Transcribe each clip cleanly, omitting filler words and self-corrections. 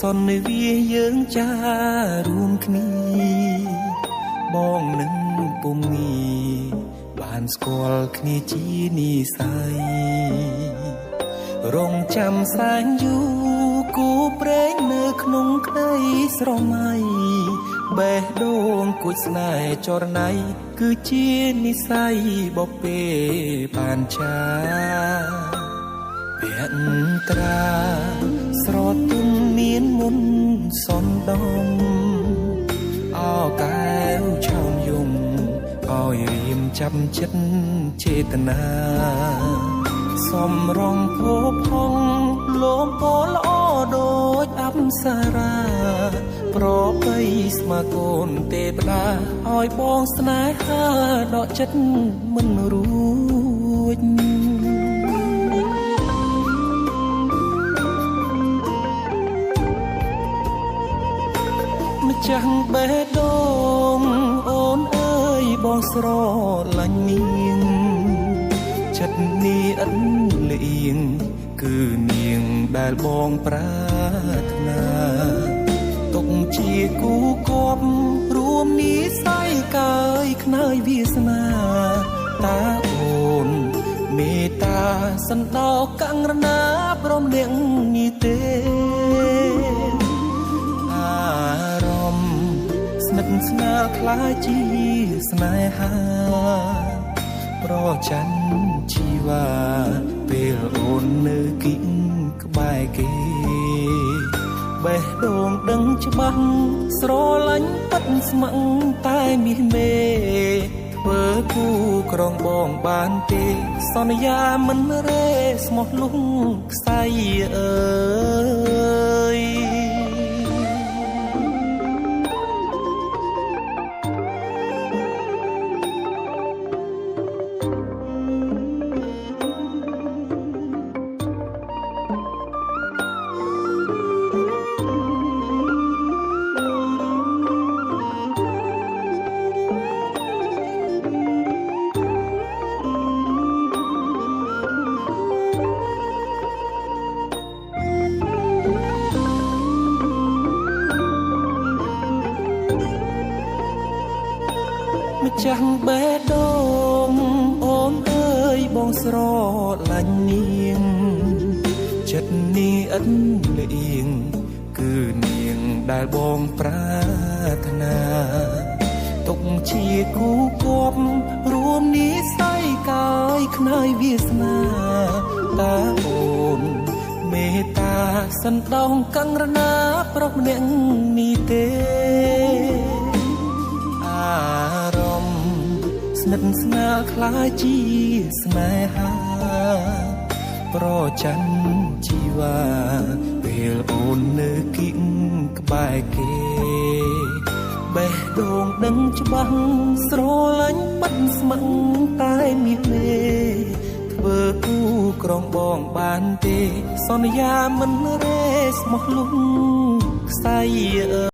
សន្វាយើងចារួមគ្នាបងនឹងពុំងាបានស្គាល់គ្នាជានិស័យរងចាំស្រាញយូគូព្រេងនៅក្នុងក្តីស្រមៃបេះដូងគួចស្នេហ៍ចរណៃគឺជានិស័យបពេបានចាភក្ត្រាស្រទន់មានមុនសនដំអោកែវឆោមយំឲ្យរៀមចាប់ចិត្តចេតនាសំរងភពហងលោមពោល្អដូចអប្សរាប្របីស្មាកូនទេវតាឲ្យបងស្នេហាដកចិត្តមិនរួចម្ចាស់បេះដូងអូនអើយបងស្រឡាញ់នាងចិត្តនេះអិនលៀងគឺនាងដែលបងប្រាថ្នាទុកជាគូគប់រួមនិស័យកាយខ្នើយវាសនាតាអូនមេត្តាសន្តោកង្រណាព្រមនាងនេះទេអារម្មណ៍ស្និទ្ធស្នាលខ្លាចជាស្នេហាប្រច័ណ្ឌជីវ៉ាពេលអូននៅគិតក្បែរគេបេះដូងដឹងច្បាស់ស្រឡាញ់ពិតស្ម័គ្រតែមាសមេធ្វើគូក្រងបងបានទេសន្យាមិនរេស្មោះលុះខ្សែអើយម្ចាស់បេះដូងអូនអើយបងស្រឡាញ់នាងចិត្តនេះអិនលៀងគឺនាងដែលបងប្រាថ្នាទុកជាគូគប់រួមនិស័យកាយខ្នើយវាសនាតាអូនមេត្តាសន្តោសកង្រណាប្រុសម្នាក់នេះទេអារម្មណ៍ស្និទ្ធស្នាលខ្លាចជាស្នេហាប្រច័ណ្ឌជីវ៉ាពេលអូននៅគិតក្បែរគេបេះដូងដឹងច្បាស់ស្រឡាញ់ពិតស្ម័គ្រតែមាសមេធ្វើគូក្រងបងបានទេសន្យាមិនរេស្មោះលុះខ្សែអើ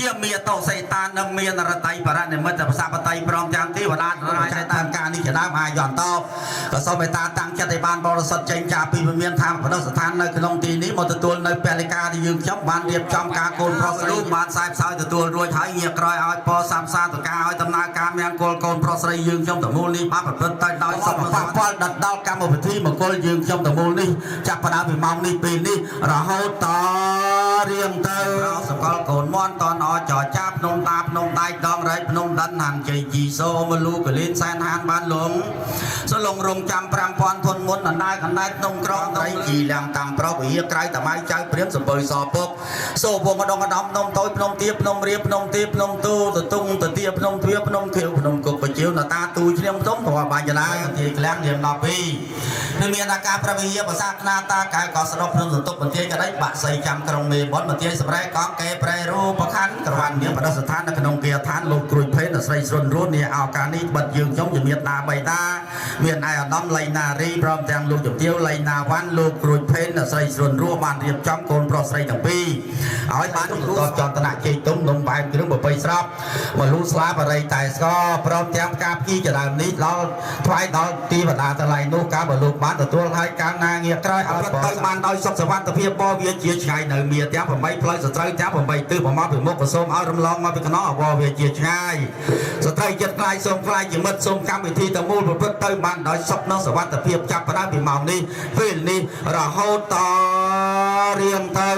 យាមានតោសេតាននិងមានរតីបរនិមិត្តប្រសាបតីព្រមទាំងទីវតារាយសេតានការនេះជាដើមអាយន្តោក៏សូមមេត្តាតាំងចិត្តឲ្យបានបរិសុទ្ធចេញចាពីវិមានថាបដិស្ថាននៅក្នុងទីនេះមកទទួលនៅពលិកាដែលយើងខ្ញុំបានរៀបចំការកូនប្រុសស្រីបានខ្សែផ្សាយទទួលរួចហើយងារក្រោយឲ្យពរសាមសាតកាឲ្យដំណើរការមានកូនប្រុសស្រីយើងខ្ញុំតមូលនេះបានប្រព្រឹត្តទៅដោយសុខភាពផលដល់កម្មវិធីមង្គលយើងខ្ញុំតមូលនេះចាប់ផ្ដើមពីម៉ោងនេះពេលនេះរហូតតរៀងទៅសកលកូនមន់តនអចចាភ្នំតាភ្នំដៃដងរែកភ្នំដិនហាន់ជ័យជីសូមលូកលៀនសែនហានបានលងសលងរងចាំ5000ធនមុនអណ្ដែតអណ្ដែតក្នុងក្រងត្រីជីលាំងតាំងប្រុសវិហាក្រៅតម៉ៅចៅព្រាមសំបើសពុកសូវងដងដំភ្នំតូចភ្នំទាភ្នំរៀបភ្នំទាភ្នំទូទទុងទទាភ្នំទ្វាភ្នំខៀវភ្នំគុកបជាវនតាទូជ្រាមទុំព្រោះបាញ់ឡាយទីក្លាំងនាម12នឹងមានអាការប្រវិហាភាសាខ្នាតាកែក៏ស្រុកភ្នំសន្ទុកបន្ទាយក្តីបាក់សៃចាំក្រុងមេបុនបន្ទាយសម្រែកកងកែប្រែរូបខណ្ឌក្រវ៉ាន់មានបដិស្ថាននៅក្នុងគាឋានលោកគ្រួយភេទស្រីស្រុនរួននេះឱកាសនេះបិទយើងខ្ញុំជំរាបណាបៃតាមានឯអាដាមលៃណារីព្រមទាំងលោកជំទាវលៃណាវ៉ាន់លោកគ្រួយភេទស្រីស្រុនរួនបានរៀបចំកូនប្រុសស្រីទាំងពីរឲ្យបានទទួលចតនៈជ័យទុំនំបែបគ្រឿងប្រពៃស្រាប់មកលូស្លាបរិយតែស្គរព្រមទាំងផ្កាភ្ញីចដើមនេះដល់ថ្វាយដល់ទីវតាតម្លៃនោះកាលបើលោកបានទទួលឲ្យការណាងារក្រោយឲ្យទៅបានដោយសុខសវត្ថិភាពបវាជាឆ្ងាយនៅមានទាំង8ផ្លូវសត្រូវទាំង8ទិសប្រមាថពីមុខក៏សូមឲ្យរំលងមកពីខ្នងអវវាជាឆ្ងាយសត្រូវចិត្តខ្លាយសូមខ្លាយជាមិត្តសូមកម្មវិធីតមូលប្រព្រឹត្តទៅបានដោយសុខនិងសវត្ថិភាពចាប់ផ្ដើមពីម៉ោងនេះពេលនេះរហូតតរៀងទៅ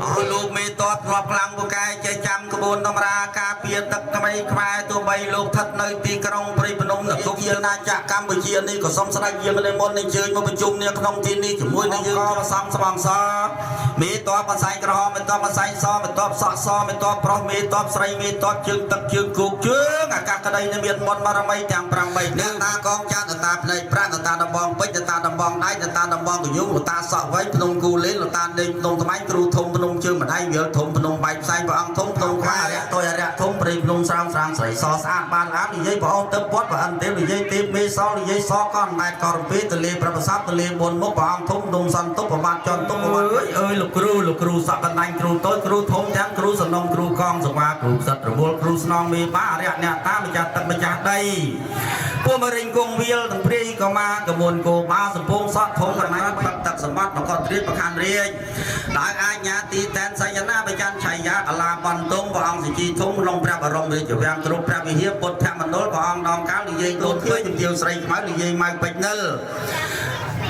អស់លោកមេតបធ្លាប់ខ្លាំងពូកែចេះចាំក្បួនតម្រាការពារទឹកថ្មីខ្មែរទោះបីលោកស្ថិតនៅទីក្រុងព្រៃភ្នំនគរយាណាចក្រកម្ពុជានេះក៏សូមស្ដេចយាងនិមន្តអញ្ជើញមកប្រជុំនេះក្នុងទីនេះជាមួយនឹងយើងក៏សំស្បងសមេតបបន្សៃក្រហមមេតបបន្សៃសមេតបសក់សមេតបប្រុសមេតបស្រីមេតបជើងទឹកជើងគោកជើងអាកាសក្តីនឹងមានមន្តបារមីទាំង8អ្នកតាកងចាត់តាភ្នែកប្រាក់តាដំបងពេជ្រតាដំបងដៃតាដំបងកយុងតាសក់វែងភ្នំគូលេនតាដេញភ្នំថ្មៃគ្រូធំភ្នំជើងម្ដាយវាលធំភ្នំបែកផ្សែងព្រះអង្គធំភ្នំខ្វារៈតយរៈធំព្រៃភ្នំស្រាំស្រាំស្រីសស្អាតបានឡាននិយាយព្រះអង្គទៅពត់ព្រះអន្តទេនិយាយទេមេសនិយាយសកនដែតករំពេទលេប្រសាទទលេមុនមុខព្រះអង្គធំភ្នំសន្ទុបប្របាទចន្ទទុបប្របាទអើយលោកគ្រូសក់កណ្ដាញ់គ្រូតូចគ្រូធំទាំងគ្រូសំណងគ្រូកងសវាគ្រូសិទ្ធិរវល់គ្រូស្នងមេបារៈអ្នកតាម្ចាស់ទឹកម្ចាស់ដីពួកមរិញគង់វាលទាំងព្រាយកមាកមុនគោបាសំពងសក់ធំកណ្ដាញ់ទឹកទឹកសម្បត្តិនគរត្រៀតប្រខានរាជដោយអាជ្ញាទីតែនសយនាបច្ច័នឆៃយាកលាបន្ទងព្រះអង្គសេចក្ដីធំក្នុងព្រះបរមរាជវាំងគ្រប់ព្រះវិហារពុទ្ធមណ្ឌលព្រះអង្គដំកាលនិយាយដូនឃើញជំទាវស្រីខ្មៅនិយាយម៉ៅពេជ្រនិល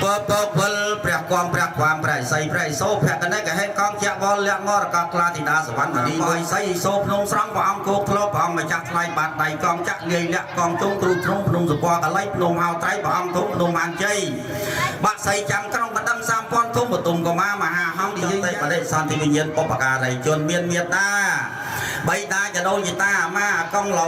ពពវិលព្រះគំព្រះความព្រះសីព្រះសោភគណិកហេតុកងជាវលលក្ខមរកក្លាទីតាសវណ្ណមនីវៃសីសោភ្នំស្រង់ព្រះអង្គគោក្លោព្រះអង្គម្ចាស់ថ្លៃបាតដៃកងចាក់លាយលក្ខកងជុំគ្រូទ្រង់ភ្នំសពកលៃភ្នំហៅត្រៃព្រះអង្គធំភ្នំអានជ័យបាក់សីចាំក្រុងកណ្ដឹង3000ធំបតុមកមាមហាហំនិយាយបដិសន្តិវិញ្ញាណបុព្វការីជនមានមេត្តាបៃតាចដូនយតាអាម៉ាកងឡោ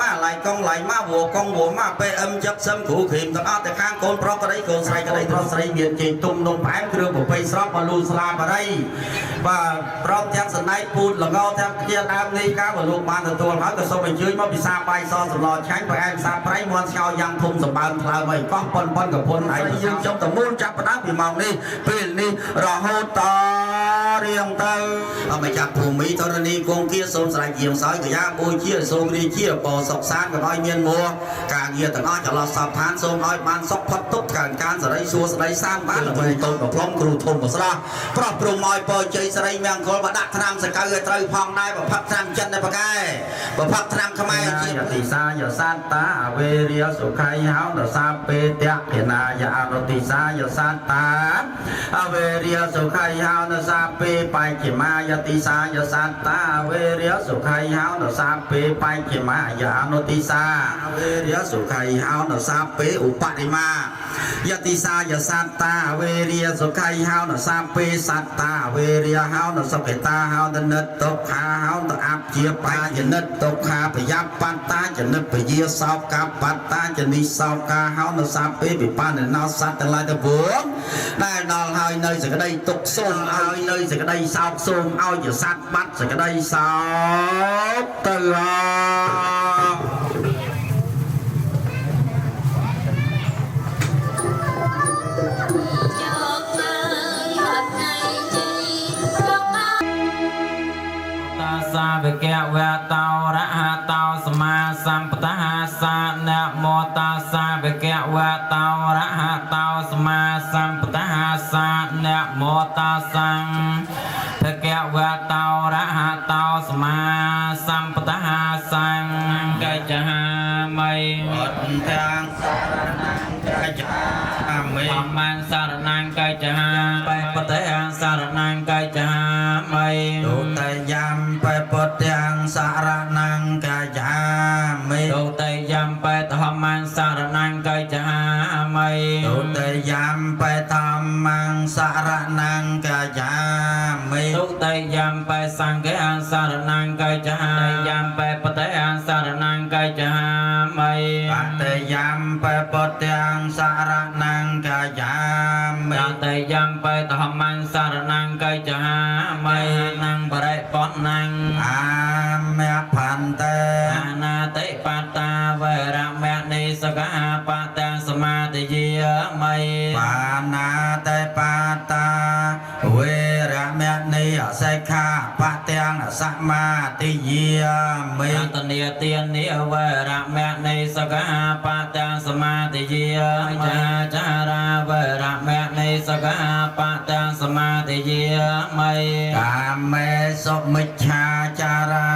ម៉ាឡៃកងឡៃម៉ាវកងវម៉ាពេអឹមចិត្តសឹមគ្រូគ្រីមទាំងអស់តែខាងកូនប្រុសក្តីកូនស្រីក្តីប្រុសស្រីមានជ័យទុំនំផ្អែមគ្រឿងប្រពៃស្រស់បលូស្លាបរិយបាទព្រមទាំងសណ្ដែកពូតល្ងទាំងជាដើមនេះការបលោកបានទទួលហើយក៏សូមអញ្ជើញមកពិសាបាយសសម្លឆ្ងាញ់ផ្អែមសាប្រៃមន់ស្ងោយ៉ាងធំសម្បើមថ្លើមឲ្យកោះប៉ុនកំពុនឯងយើងចុះតមូលចាប់ផ្ដើមពីម៉ោងនេះពេលនេះរហូតតរៀងទៅអម្ចាស់ភូមិធរណីគង្គគាសូមស្រែកយាងសោយកយ៉ាបូជាសូមរីជាបោសុកសានក៏ឲ្យមានមួការងារទាំងអស់ចន្លោះសពឋានសូមឲ្យបានសុខផុតទុក្ខការសរីសួស្ដីសានបានល្បីតូនប្រផ្លុំគ្រូធំប្រស្រស់ប្រោះព្រំឲ្យពរជ័យស្រីមង្គលបដាក់ឆ្នាំសកៅឲ្យត្រូវផងដែរប្រផឹកឆ្នាំចិនដែរប្រកែប្រផឹកឆ្នាំខ្មែរជាតិសាយសានតាអវេរិយសុខៃហោនសាពេតៈគណាយអរតិសាយសានតាអវេរិយសុខៃហោនសាពេបាយជាមាយតិសាយសានតាអវេរិយសុខៃហោនសាពេបាយជាមាយអនុតិសាអវេរិយសុខៃហោនសាពេឧបរិមាយតិសាយសានតាអវេរិយសុខៃហោនសាពេសត្តាអវេរិយហោនសុខេតាហោននិតតុខាហោនអបជាបាយនិតតុខាប្រយបបន្តាចនិតពយាសោកបត្តាចនិសោកាហោនសាពេវិបានណោសត្វទាំងឡាយទៅពួងដែលដល់ហើយនៅសេចក្តីទុកសូមឲ្យនៅសេចក្តីសោកសូមឲ្យជាសត្វបាត់សេចក្តីសោកទៅសាវកៈ វៈតោរហតោសម្មាសម្ពុទ្ធសាណាមោតាសាភគវៈតោរហតោសម្មាសម្ពុទ្ធសាណាមោតាសង្ភគវៈតោរហតោសម្មាសម្ពុទ្ធសង្ឃកិច្ចហាមិអត់ទាំងកិច្ចហាមិធម្មសារណង្កិច្ចហាបែបតេសារណង្កិច្ចហាមិទុតិយំបែបទាំងសារណង្កិច្ចហាមិទុតិយំបែធម្មសារណង្កិច្ចហាមិទុតិយំបែធម្មសារណង្កិច្ចហាមិទុតិយំបែសង្ឃសារណង្កិច្ចហាយំបែបតេសារណង្កិច្ចហាមិបតេយំបែបទាំងសារណង្កិច្ចហាមិបតេយំបែធម្មសារណង្កិច្ចហាមិណងបរិបតណងអាមៈផន្តេអនាតិបតាវរមនីសកបតាសមាទិយាមិបាណាតិបតាវេរមនីអសិក្ខាបទាំងសមាទិយាមិតនីទានិវរមនីសកបតាសមាទិយាចាចារាវរមនីសកបតាសមាទិយាមិកាមេសុមិច្ឆាចារា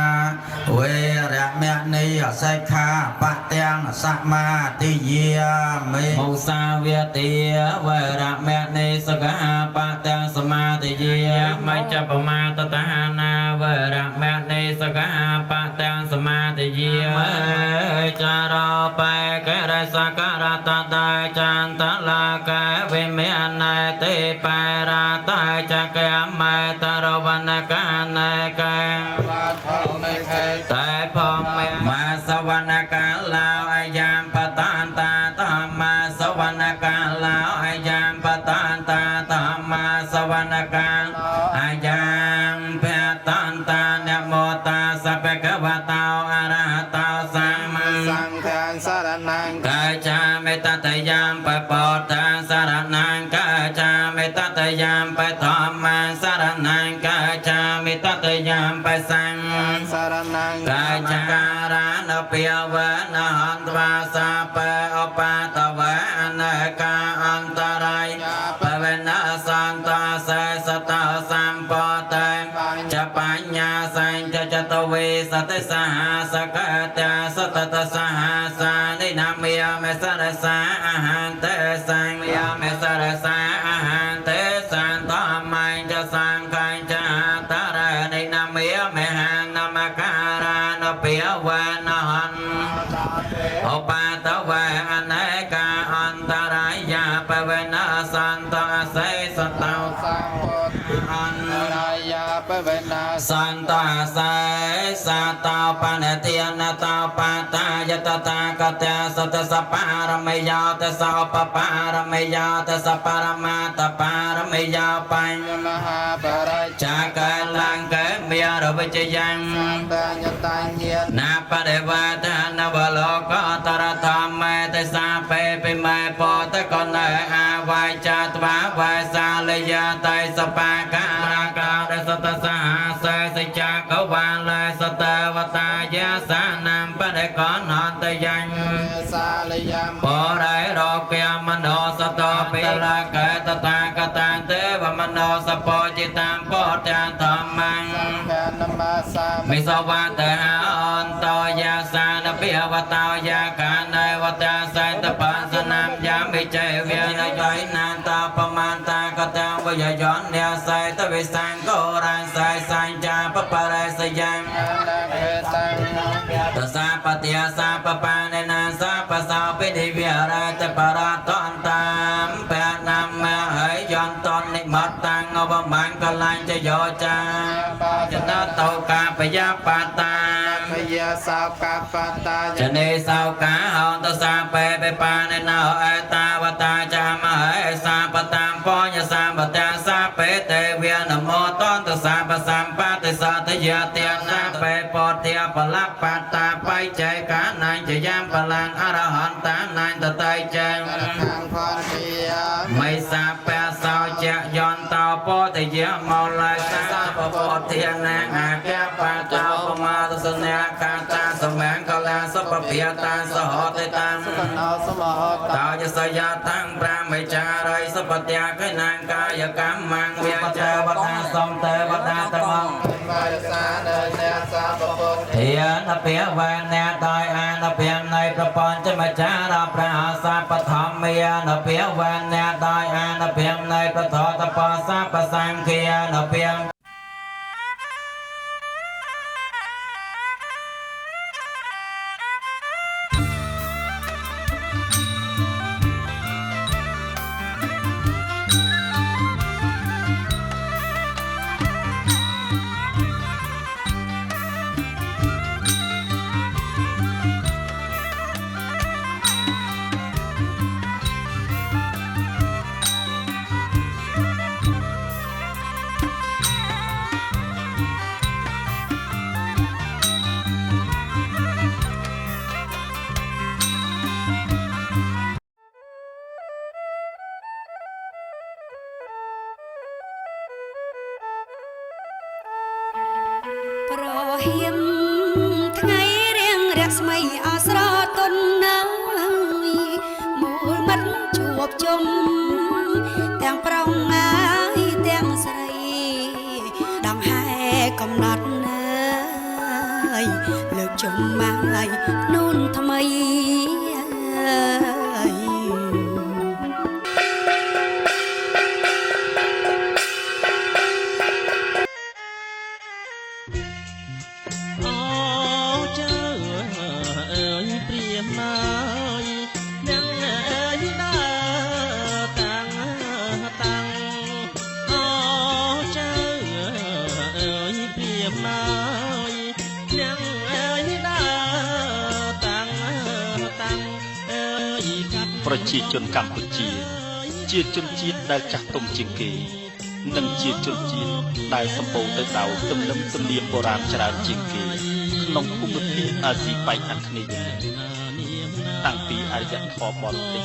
វេរមនីអសិក្ខាបទាំងសមាទិយាមិមុសាវាទាវរមនីសកបទាំងសមាទិយាមិចបមាតតានាវរមនីសកបទាំងសមាទិយាមិចារោបេករិសករតតេចន្ទលាកេវិមេណេតិបេរាតេចកេមេតរវនកានេកេតែផងមាសវនកាលោអាយាមបតានតាធម្មសវនកាលោអាយាមបតានតាធម្មសវនកាអាយាមភតានតានមោតាសភគវតោអរហតោសម្មាសង្ឃាសារណង្កាចាមេតតយាមបបតាសារណង្កាចាមេតតយាមបធម្មសារណង្កាចាមេតតយាមបសង្ឃសារណង្កាចាការណពាវនហន្តវាសាបឧបតវេអនេកាអន្តរាយបវេណសន្តសេសតសម្បតេចបញ្ញាសញ្ចចតវេសតិសហសកតសតតសហសានិនាមិយមេសរសាអហន្តេសង្ឃយមេសរសាអហន្តេសន្តមញ្ចសង្ឃញ្ចតរនិនាមិយមេហានមការណពាវនហនឧបតវេអនេកាអន្តរាយាបវេណសន្តសេសតោសង្ឃអន្តរាយាបវេណសន្តសេសតោបនតិអនតោបតាយតតាកតសតសបារមេយោតសោបបារមេយោតសបរមាតបារមេយោបញ្ញមហាបរិចាកលង្កេមេរវិជយ៉ាងបញ្ញតាញាណាបរិវតនវលោកតរធម្មទេសាពេពិមេពតកណេអាវាយចាតវាវាសាលយតៃសបាការការសតសហសេសិចាកវាលសតវតាយាសានាមបរិកណន្តយ៉ាងសាលយំបរិរោគមโนសតោពិលកេតតាកតាទេវមโนសពោចិតាំពតាធម្មងនមសាមិសវតហអន្តយាសានពិវតោយាកានេវតាសេតបានសនាមយាមិចេវិនយោណានតបមានតាកតាវយយនយាសេតវិសង្កោរានសៃសញ្ចាបបរិសយ៉ាងតសាបតិយាសាបបានេណាសាបសោពិនិវិរតបរតនតាមពណាមហើយយន្តននិមតតាំងអវមានកលាញ់ចយោចាចនតោកាបយបតាពយាសោកាបតាចនេសោកាហន្តសាបេបបានេណោអេតាវតាចាមហេសាបតាមពញ្ញសាបតាសាបេទេវានមោតន្តសាបសម្បតិសតយទានាបេពទាបលបតាបៃចេកានាញចយាមបលាងអរហន្តានាញតតៃចេងខាងផនជាមិនសាបសោចយន្តោពតិយមោលសាបពទានាអាកបតោបមាទស ปเปียตาสหติตังตายสยาตังพระมิจาริสปฏิยาขนางกายกรรมมังเวียเจวัฏสมเตวัฏตมังเทียนเปียวันเนตายอานเปียในประปอนจะมาจาราพระอาสาปธรรมเมียนเปียวันเนตายอานเปียในประทอตปาสาปสังเคียนเปียប្រហៀមថ្ងៃរៀងរស្មីអស្រទន់ណាស់មូលមិត្តជួបជុំទាំងប្រុងហើយទាំងស្រីដង្ហែកំណត់ហើយលើកជុំមកនូនថ្មីប្រជាជនកម្ពុជាជាជនជាតិដែលចាស់ទុំជាងគេនិងជាជនជាតិដែលសម្បូរទៅដោយទំនើបទំនៀមបុរាណច្រើនជាងគេក្នុងភូមិភាគអាស៊ីប៉ែកខាងគ្នាតាំងពីអរិយធម៌បរទេស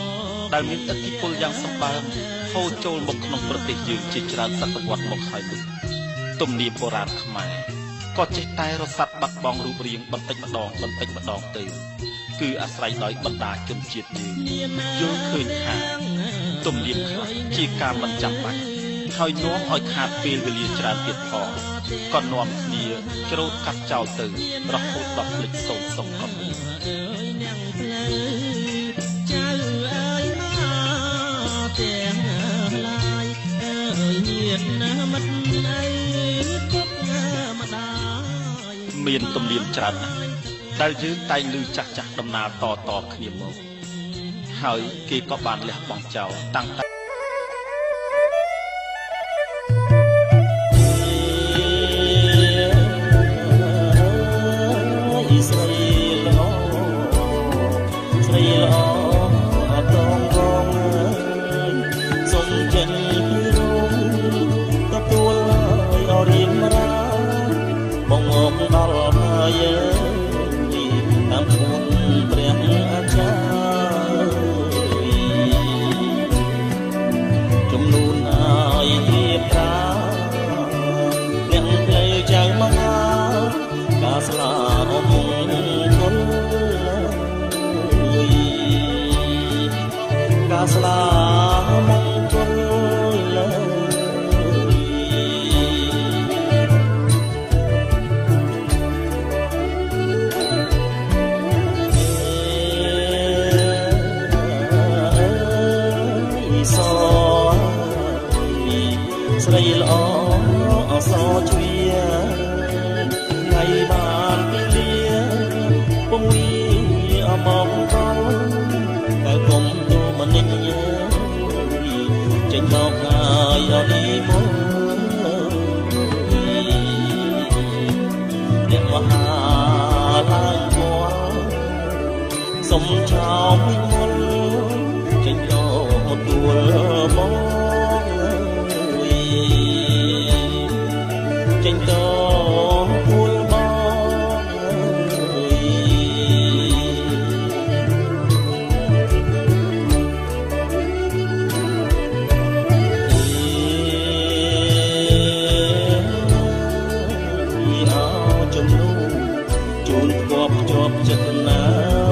ដែលមានឥទ្ធិពលយ៉ាងសម្បើមហូរចូលមកក្នុងប្រទេសយើងជាច្រើនសតវត្សមកហើយនោះទំនៀមបុរាណខ្មែរក៏ចេះតែរសាត់បាត់បង់រូបរាងបន្តិចម្ដងទៅគឺអាស្រ័យដោយបណ្ដាជនជាតិយើងយល់ឃើញថាទំនៀមខ្លះជាការមិនចាំបាច់ហើយនាំឲ្យខាតពេលវេលាច្រើនទៀតផងក៏នាំគ្នាច្រូតកាត់ចោលទៅរហូតដល់ភ្លេចសូន្យសុខក៏មានចៅអើយមកទាំងឡាយអើយញាតិណាមិត្តអីពុកម្ដាយមានទំនៀមច្រើនណាស់ដែលយើងតែងឮចាស់ដំណើរតគ្នាមកហើយគេក៏បានលះបង់ចោលតាំងតែស្រីល្អអត់តងងសុំចិនពីរងទទួលឲ្យរៀងរាបងមកដល់ហើយតាមគុណព្រះអាចារ្យចំនួនឲ្យរៀបតាអ្នកផ្លូវចៅមហាការស្លាប់គុណការស្លាប់គុណស្រីល្អអសជ្រាថ្ងៃបានពីលាពុំមានអមដល់តែគុំទូមនិញចេញមកហើយអត់នេះមកអ្នកមហាឡើងមកសុំចោមពីមុនចេញមកទួលមកចេញតភូលបងចំនួនជូនផ្គាប់ភ្ជាប់ចិត្តណា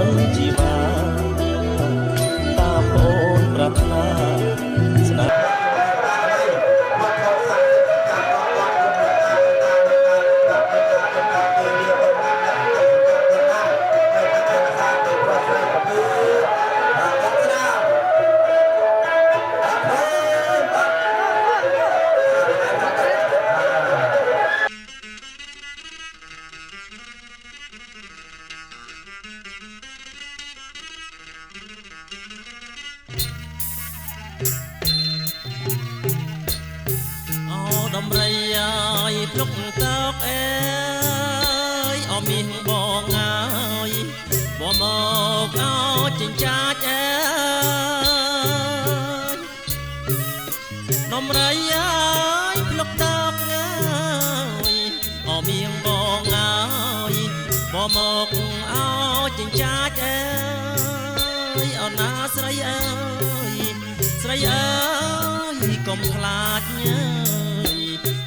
lúc tóc ơi ở miền bò ngài bò một áo chỉnh cha ơi nôm rây ơi lúc tóc ơi ở miền bò ngài bò một áo chỉnh cha ơi ở na sấy ơi sấy ơi công khát nhớ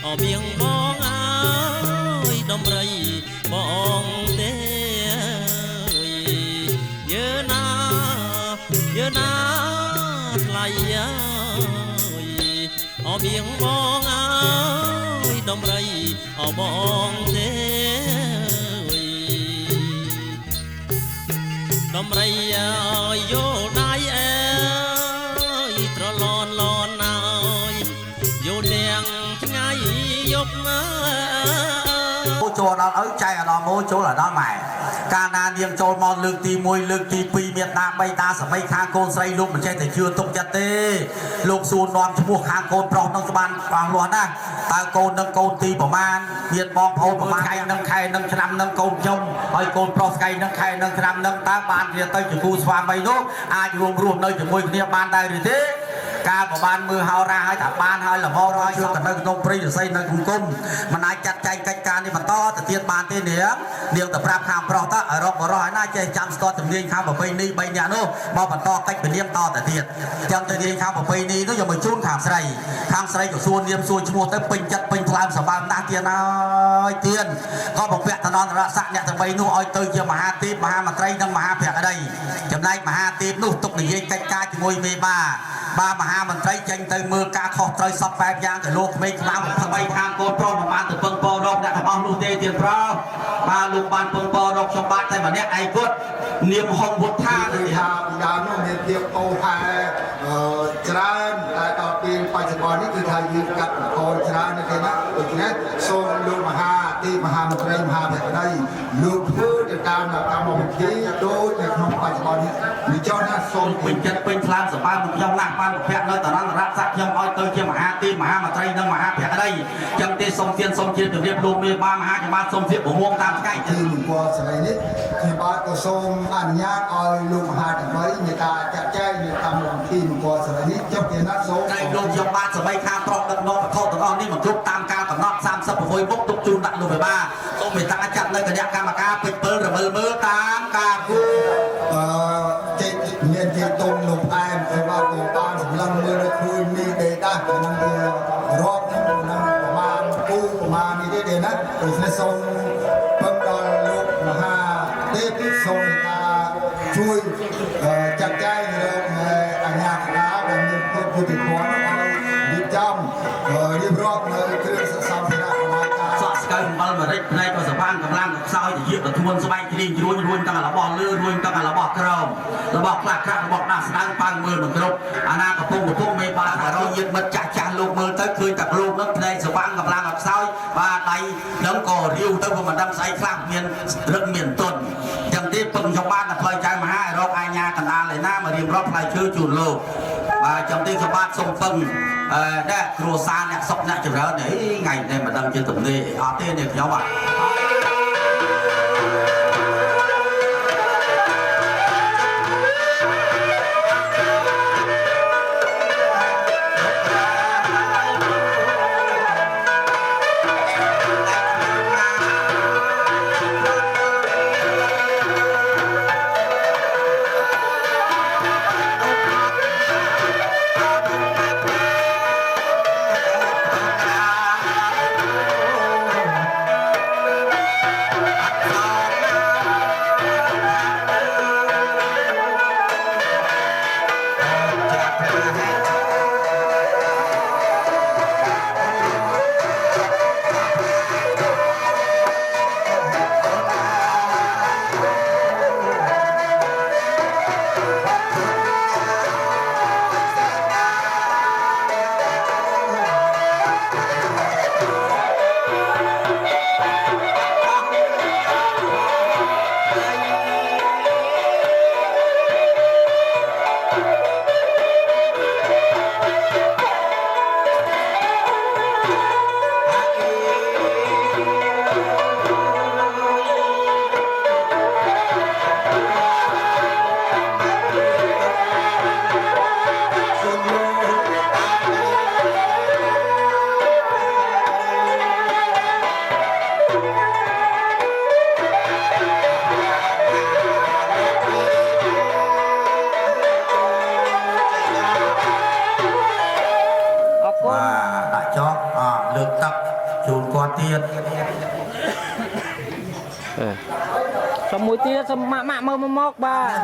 ở miền bong ơi đom rây bong tê nhớ na lại ơi ở miền bong ơi đom rây ở bong tê đom rây ơi vô đai ơi trò lon lon ơi vô đèn ngày dục mô chùa đó ở chạy ở đó mô chùa là đó mày ca na niệm trôi mòn lương tì mùi lương tì pi Việt Nam bay ta sẽ bay khang côn xây lúc mình chơi thì chưa tung chặt tê lúc xuân non cho mua khang côn prong nâng ban vàng luôn á ta côn nâng côn tì bảo man Việt bom ôn bảo man khay nâng trăm nâng côn trông hỏi côn pro khay nâng khay nâng trăm nâng ta ban Việt tây chỉ khu xoan bay lúc ai rùm rùm nơi chỉ mùi kia ban đây rồi thế ca của ban mưa hao ra hai thằng ban hai là ho rồi chưa cần nơi nông pri để xây nơi cùng cung mà nãy chặt chay cách ca đi mà to từ tiền ban tiền điều tập rap khám pro ta ở đó rồi nãy chơi chăm sóc tầm niên khám ở bên đi bên nhà nó bao bản to cách bên niêm to từ tiền chăm tầm niên khám ở bên đi nó giờ mình chun khám sấy của xuân niêm xuân mua tới bình chặt bình làm sở ban ta tiền ơi tiền có một vẹt thằng non ra sạc nhẹ thằng bên nó ơi tôi chưa mà ha tiếp mà ha mà tây đang mà ha vẹt ở đây chấm nay mà ha tiếp nó tục để cách ca chỉ ngồi về ba mà ha mình thấy tranh tới mưa ca khó tới sắp phép giang cái lục mình làm một thằng bay khang côn pro mà ban từ phân po đông đã thằng ông lục tê tiền pro ba lục ban phân po đông trong bát thay mà nét ai cốt niềm hồng vụt tha thì đào nó niềm tiệp ô hai tràn tại tàu tiền phải chụp bò ní từ thời gian cắt ô tràn như thế đó rồi thế xong lục mà ha ti mà ha một đây mà ha ở đây lục phơi để tam là tam một tí đôi để không phải chụp bò ní vì cho nó xong bình chất bình làm sở ban một dòng lạc ban một phép nơi tờ nó rác rác dòng oi tôi kia mà ha ti mà ha mà tây nâng mà ha phép ở đây chăm tê sông thiên từ việc lục mê ba mà ha cho ban sông thiên của muông tam cái thì mình qua sẽ lấy nít thì ba có xong ăn nhát oi lục mà ha thì mấy người ta chặt chay người ta làm thì mình qua sẽ lấy nít trong tiền nát số đây lục dòng ban sở bay khang pro đợt nó thâu tờ nó ní mà chụp tam cao tờ nó sam sập với bốc tục chun đặt lục về ba xong người ta chặt nơi cái đẹp ca mà ca bịch bơ rồi mơ tam ca vu trên nhân thiên tôn lục ai phải vào cổ ban sầm lăng mưa nó khui mi đề ta năng rót năng của man cu của man như thế đấy đó rồi sẽ xong bấm đòn lục mà ha tiếp xong người ta chui chặt chay rồi ở nhà thì đã làm những cái cuộc tình huống nó đi trong đi rót nơi kia sẽ xong thì đã cái bao mà đây này có sở ban cầm langกับsao thì hiện là thôn số bay thì đi luôn tăng là bò lư luôn tăng là bò cờ là bò lạc lạc bò đạp sang băng mưa bằng cờ anaกับพวกmấy ba là rồi hiện mất chả lục mưa tới khơi tập lục nó đây sở ban cầm langกับsao và đây đấng cò riêu tới mà đâm say khang miền rất miền tuần chẳng tiếp từng trong ban là thời trang mà hai rồi ai nhà cần ăn lại nam mà điểm rót lại chơi chuột lô và trong tiếng sở ban sông phân đây rùa san nhạc sọc nhạc chừng đó để ngày này mà đâm trên tầm này ở tên này nhau bạn បាទដាក់ចប់លើកទឹកជូនគាត់ទៀត សុំមួយទៀតសុំម៉ាក់មើលមកបាទ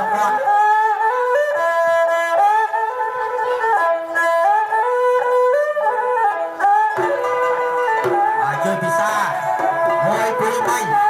ជួយពិសា1 2 3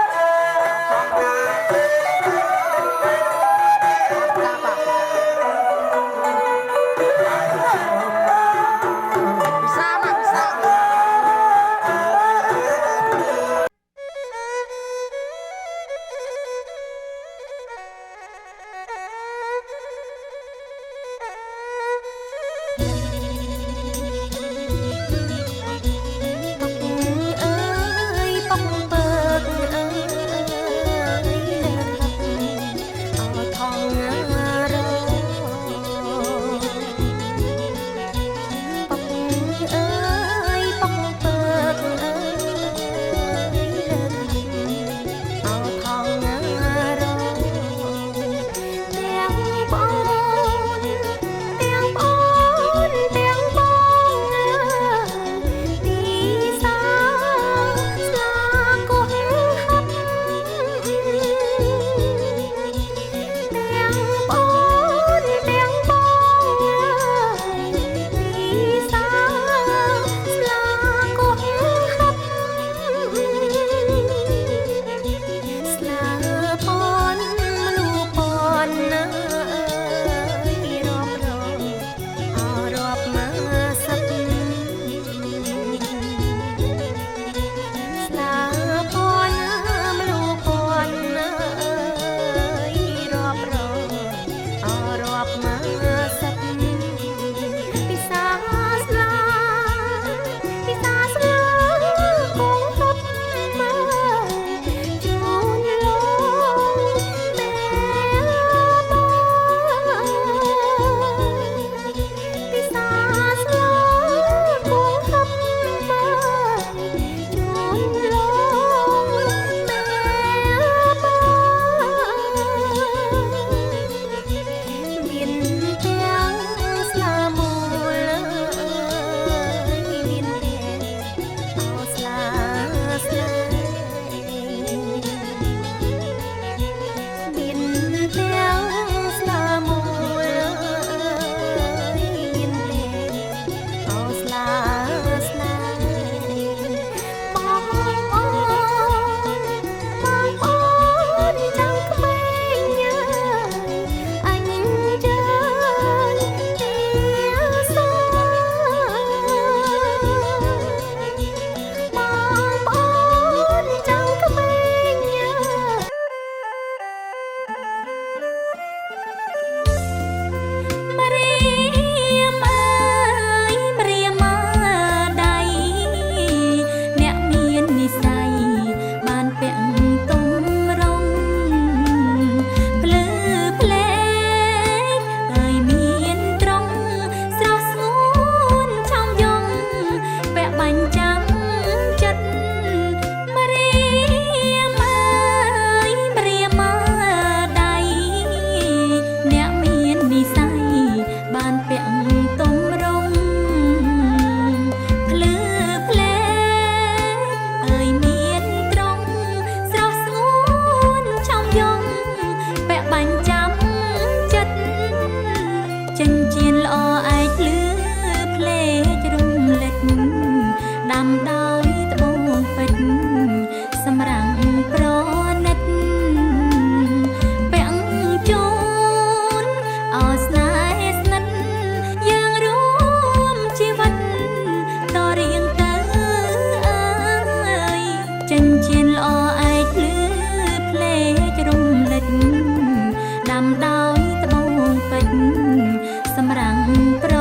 សម្រាប់ប្រ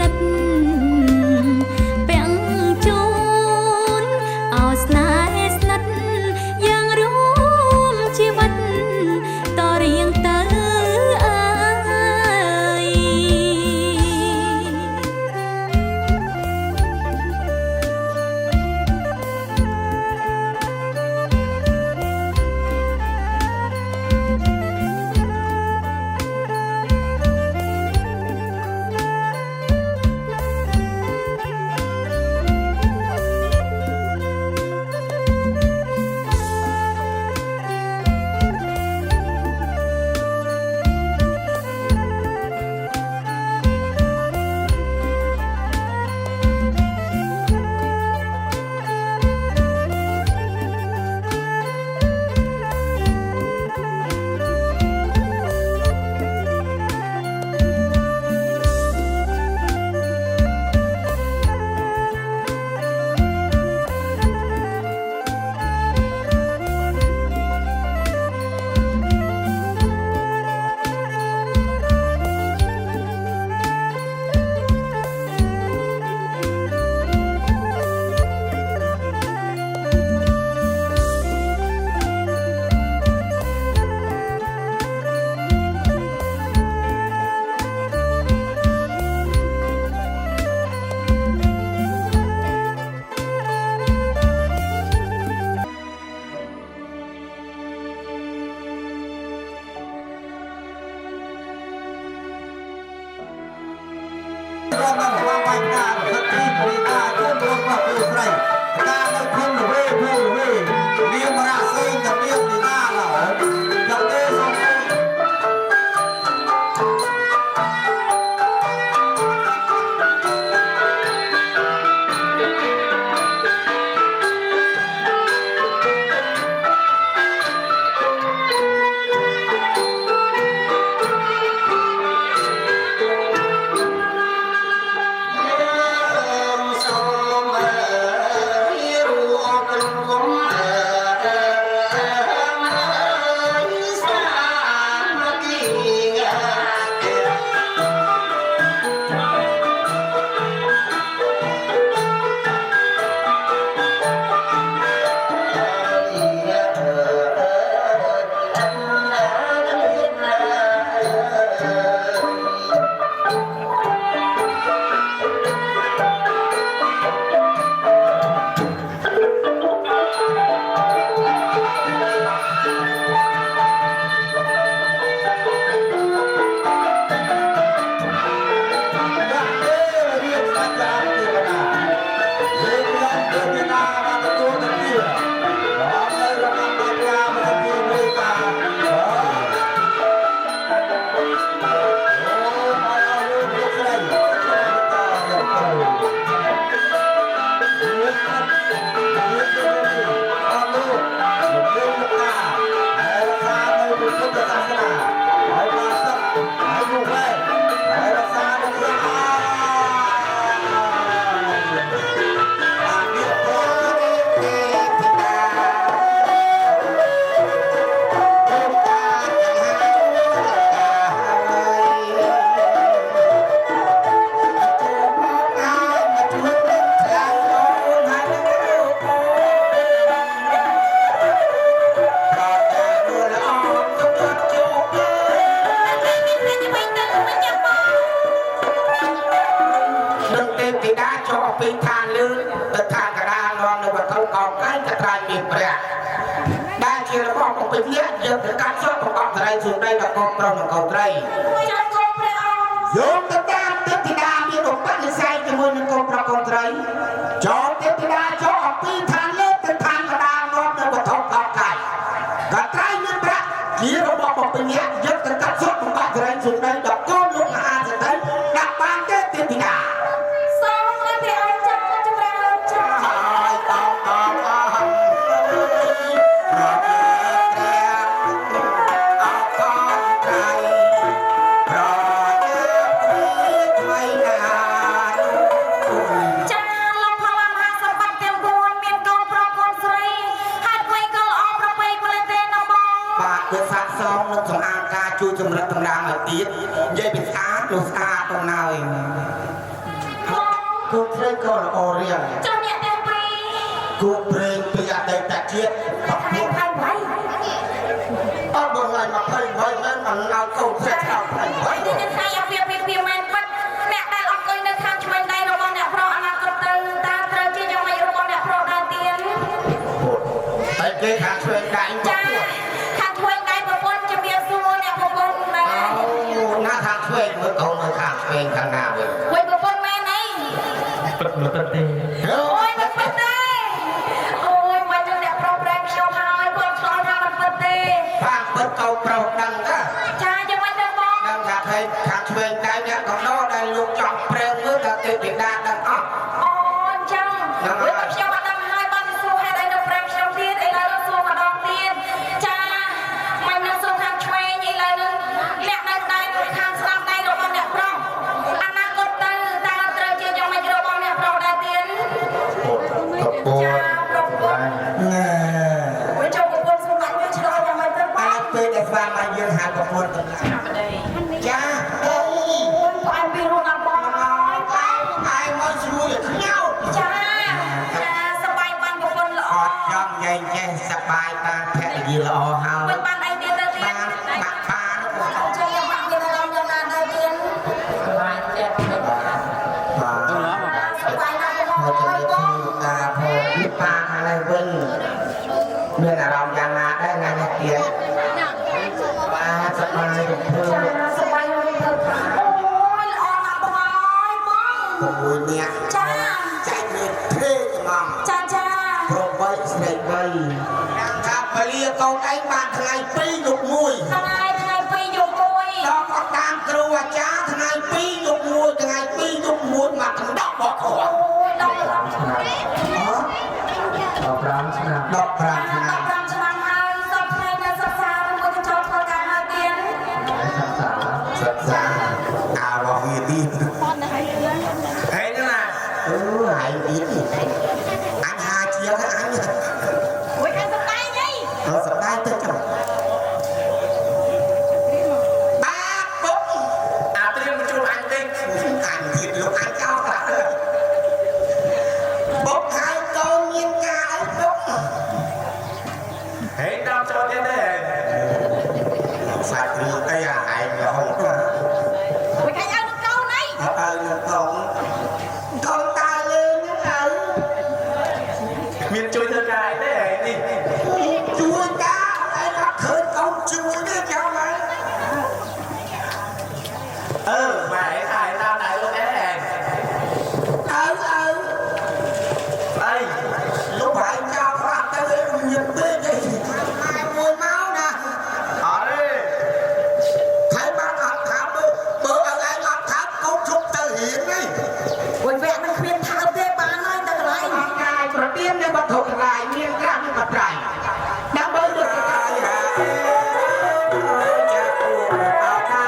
ណិតពាំងជូន ទីពីតាគុំលោកមកពីស្រីតានៅគុំវេនាមរាសេងទៅមានពីតាឡោយកទេសុំពីឋានលឿនទៅឋានកដាលនាំនៅវត្ថុកោកែងកត្រៃមានព្រះដែលជារបស់ពុទ្ធញាយើងទៅកាត់សពប្រកបត្រីជួនដីដល់កូនប្រុសនិងកូនត្រីចាំកូនព្រះអង្គយោទៅតាមទេពធីតាមានឧបនិស្ស័យជាមួយនឹងកូនប្រុសកូនត្រីចូលទេពធីតាចូលអំពីឋានលឿនទៅឋានកដាលនាំនៅវត្ថុកោកែងកត្រៃមានព្រះជារបស់ពុទ្ធញាយើងទៅកាត់សពប្រកបត្រីជួនដីដល់កូនលោកមហាសេដ្ឋីដាក់បានទេពធីតាជួយជំរិតតំណាងឲ្យទៀតនិយាយពីស្អាតនោះស្អាតទៅណាហើយគូព្រេងក៏ល្អរៀងចាំអ្នកទាំងពីរគូព្រេងពីអតីតជាតិប្រភេទ28អត់បងហើយ28មិនឲ្យកូនព្រេង28នេះថ្ងៃអាពីមែនពិតអ្នកដែលអត់ឃើញនៅខាងឆ្វេងដៃរបស់អ្នកប្រុសអនាគតទៅតាមត្រូវជាយ៉ាងម៉េចរបស់អ្នកប្រុសដែរទៀតតែគេខាងឆ្វេងដៃចាខាងឆ្វេងដៃប្រពន្ធជំរាបសួរអ្នកប្រពន្ធណាណាខាងឆ្វេងមើលកូននៅខាងឆ្វេងខាងណាវិញប្រពន្ធមែនអីពិតមិនពិតទេអូយមិនពិតទេអូយមិនចឹងអ្នកប្រុសប្រែខ្ញុំហើយគាត់ឆ្លងថាមិនពិតទេបាទពិតកូនប្រុសដឹងតាចាយ៉ាងម៉េចទៅបងដឹងថាខាងឆ្វេងដៃអ្នកកំណោដែលលោកចង់ប្រែមើលថាទេពធីតាដឹងអត់អូអញ្ចឹងខ្ញុំអត់ដឹងហើយបងសួរហេតុអីនៅប្រែខ្ញុំទៀតឥឡូវសួរម្ដងទៀតចាមិននៅសួរខាងឆ្វេងឥឡូវនឹងអ្នកនៅដៃខាងស្ដាំដៃរបស់អ្នកប្រុសអនាគតទៅតើត្រូវជាយ៉ាងម៉េចរបស់អ្នកប្រុសដែរទៀតចាប្រុសណែវិញចូលប្រពន្ធសម្រាប់វាឆ្លោះយ៉ាងម៉េចទៅបាទពេលដែលស្វាមីយើងហៅប្រពន្ធទៅចាអូអញពីរត់ដល់បងហើយតែមកស្រួលខ្ញោចាសប្បាយបានប្រពន្ធល្អអត់ចង់ញ៉ៃចេះសប្បាយបានភរិយាល្អហើយមិនបានអីទៀតទៅទៀតបានចង់យកបាក់ទៀតដល់យកណាទៅទៀតបានចេះបាទសប្បាយណាស់ហើយបងតាផងពីប៉ាខាងនេះវិញមានអារម្មណ៍យ៉ាងណាដែរថ្ងៃនេះទៀតបាទសប្បាយរំភើបសប្បាយរំភើបអូយល្អណាស់បងអើយបង6នាក់ចា កូនឯងបានថ្ងៃ2យប់1ថ្ងៃ2យប់1ដល់ក៏តាមគ្រូអាចារ្យថ្ងៃ2យប់1ថ្ងៃ2យប់1មកដកបកខោ15ឆ្នាំហើយសពថ្ងៃនៅសិក្សាមកទៅចូលធ្វើការនៅទៀតសិក្សាអារវាទៀតហេតុណាហើយទៀតអញហាជាងអញមួយខាងសប្បាយនេះសប្បាយទៅចាំបាទពុកអាត្រៀមមកជួបអញទេអញទៀតលោកអញចោលខ្លះពុកហើយកូនមានការអីពុកហេដល់ចូលទៀតទេសាច់រឿងអីអាឯងរហូតមួយខាងឲ្យនឹងកូនអីឲ្យនឹងកូនតាលេងទៅមានជួយធ្វើការអីទេនេះជួយការអីអត់ឃើញកូនជួយទេចាំហើយម៉ែឯងតាមដៃលោកឯងអីលោកឯងចោលខ្លះទៅមានពេកទេម៉ែមួយមកណាអត់ទេថៃបានអត់ថាបើឲ្យឯងអត់ថាកូនជប់ទៅរៀននេះវិញវគ្គនឹងគ្មានថើបទេបានហើយទៅកន្លែងកាយប្រទៀននៅវត្ថុកន្លែងមានក្រាស់បត្រៃដើម្បីលើកកាយចាគូអត់ថា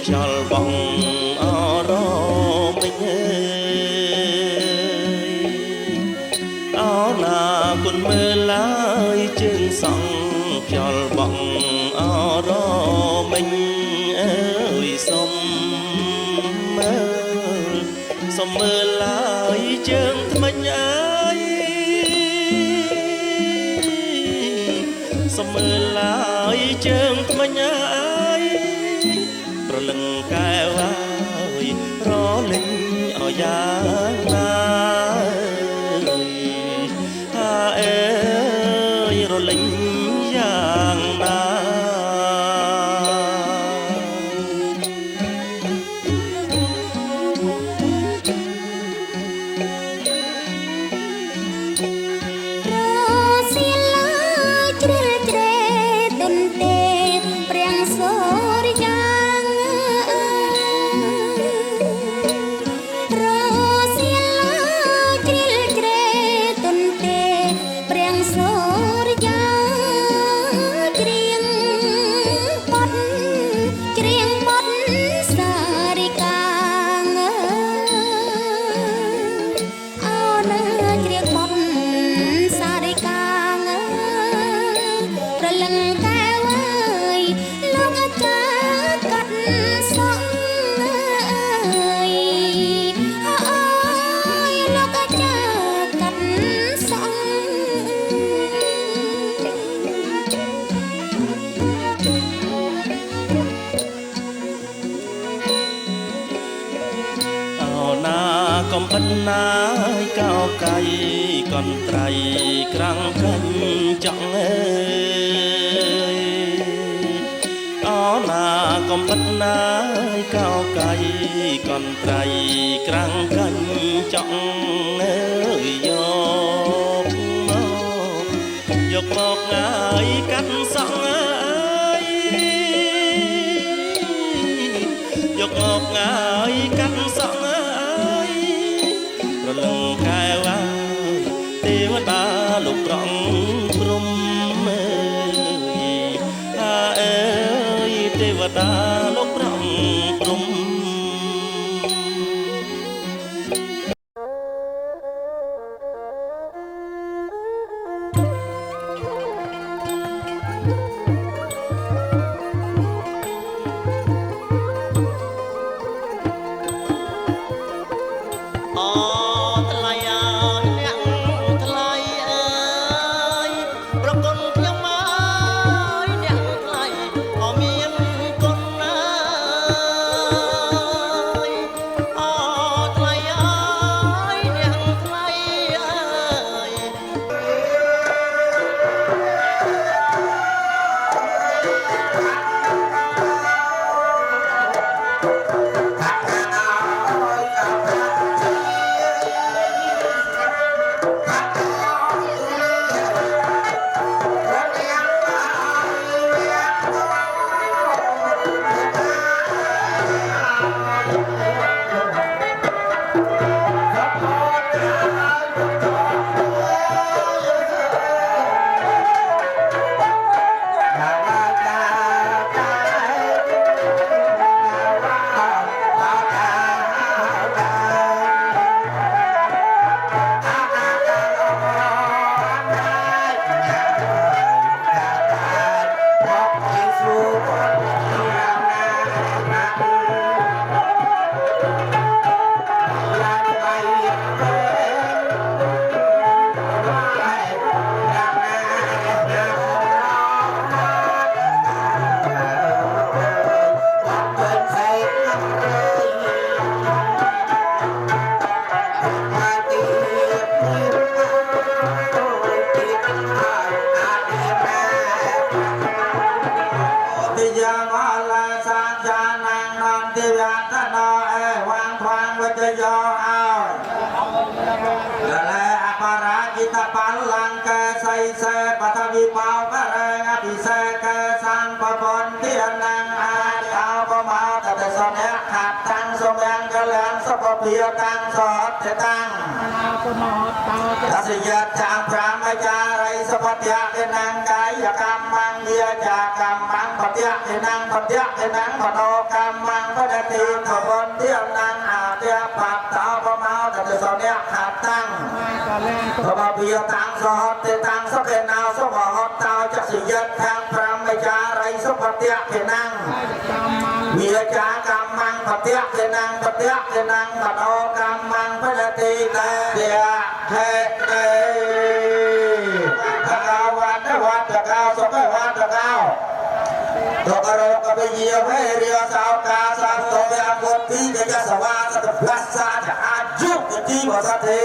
ខ្យល់បងអរមិញអោណាគុណមើលឡើយជើងសង់ខ្យល់បងអរមិញអើយសុំមើលឡើយជើងថ្មិញអើយសុំមើលឡើយជើងថ្មិញអើយប្រលឹងកែវហើយរលឹងឲ្យយ៉ាងណាអើយរលឹងយ៉ាងណាកំបិតណាយកោកៃកន្ត្រៃក្រាំងកាញ់ចង់អើយអូណាកំបិតណាយកោកៃកន្ត្រៃក្រាំងកាញ់ចង់អើយយកមក យកមកហើយកាត់សក់អើយយកមកហើយកាត់សក់អើយប្រលឹងកែវអើយទេវតាលោកប្រងព្រំអើយអើយទេវតាលោកប្រងព្រំតាំងសតតាំងអសិយចាងប្រាមចារិសពតៈទេណាំងកាយកម្មังវាចាកម្មังបតៈទេណាំងបតៈទេណាំងមโนកម្មังបដតិភវន្តិអណាំងអាទិបតោបមោតតសនៈខាតាំងបបវិយតាំងសហតទេតាំងសុខេណោសុវហតតោចសិយចាងប្រាមចារិសពតៈទេណាំងវាចាកម្មังបតៈទេណាំងបតៈទេណាំងមโนកម្មังបដតិកាយៈហេតេวัดตะกาวสุขวัดตะกาวตกโรกไปเยี่ยมให้เรียสาวกาสังโตยากฏที่จะสวาสตพลัสสาจะอาจุกที่บสถิ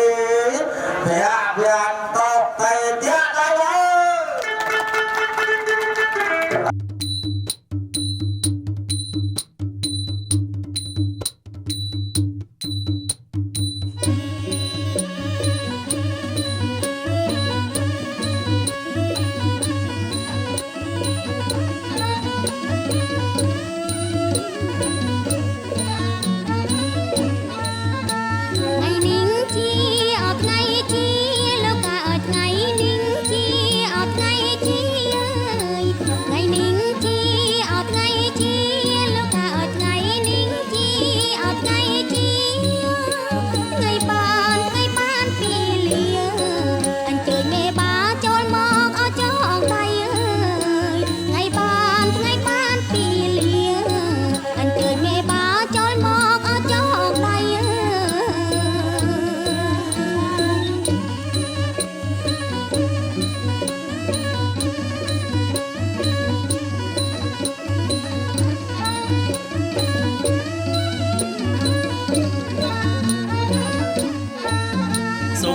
เพียบยันตกไปเดียดา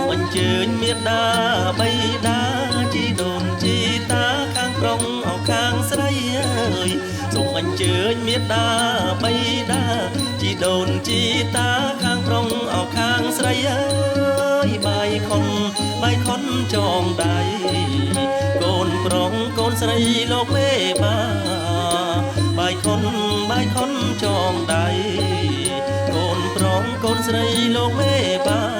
วជើញមេដាបៃតាជីដូនជីតាខាងប្រុងអោខាងស្រីអើយសូមអញ្ជើញមេដាបៃតាជីដូនជីតាខាងប្រុងអោខាងស្រីអើយបាយខុនចងដៃកូ រីលោកមេបាបាយខុនចងដៃកូនប្រងកូនស្រីលោកមេបា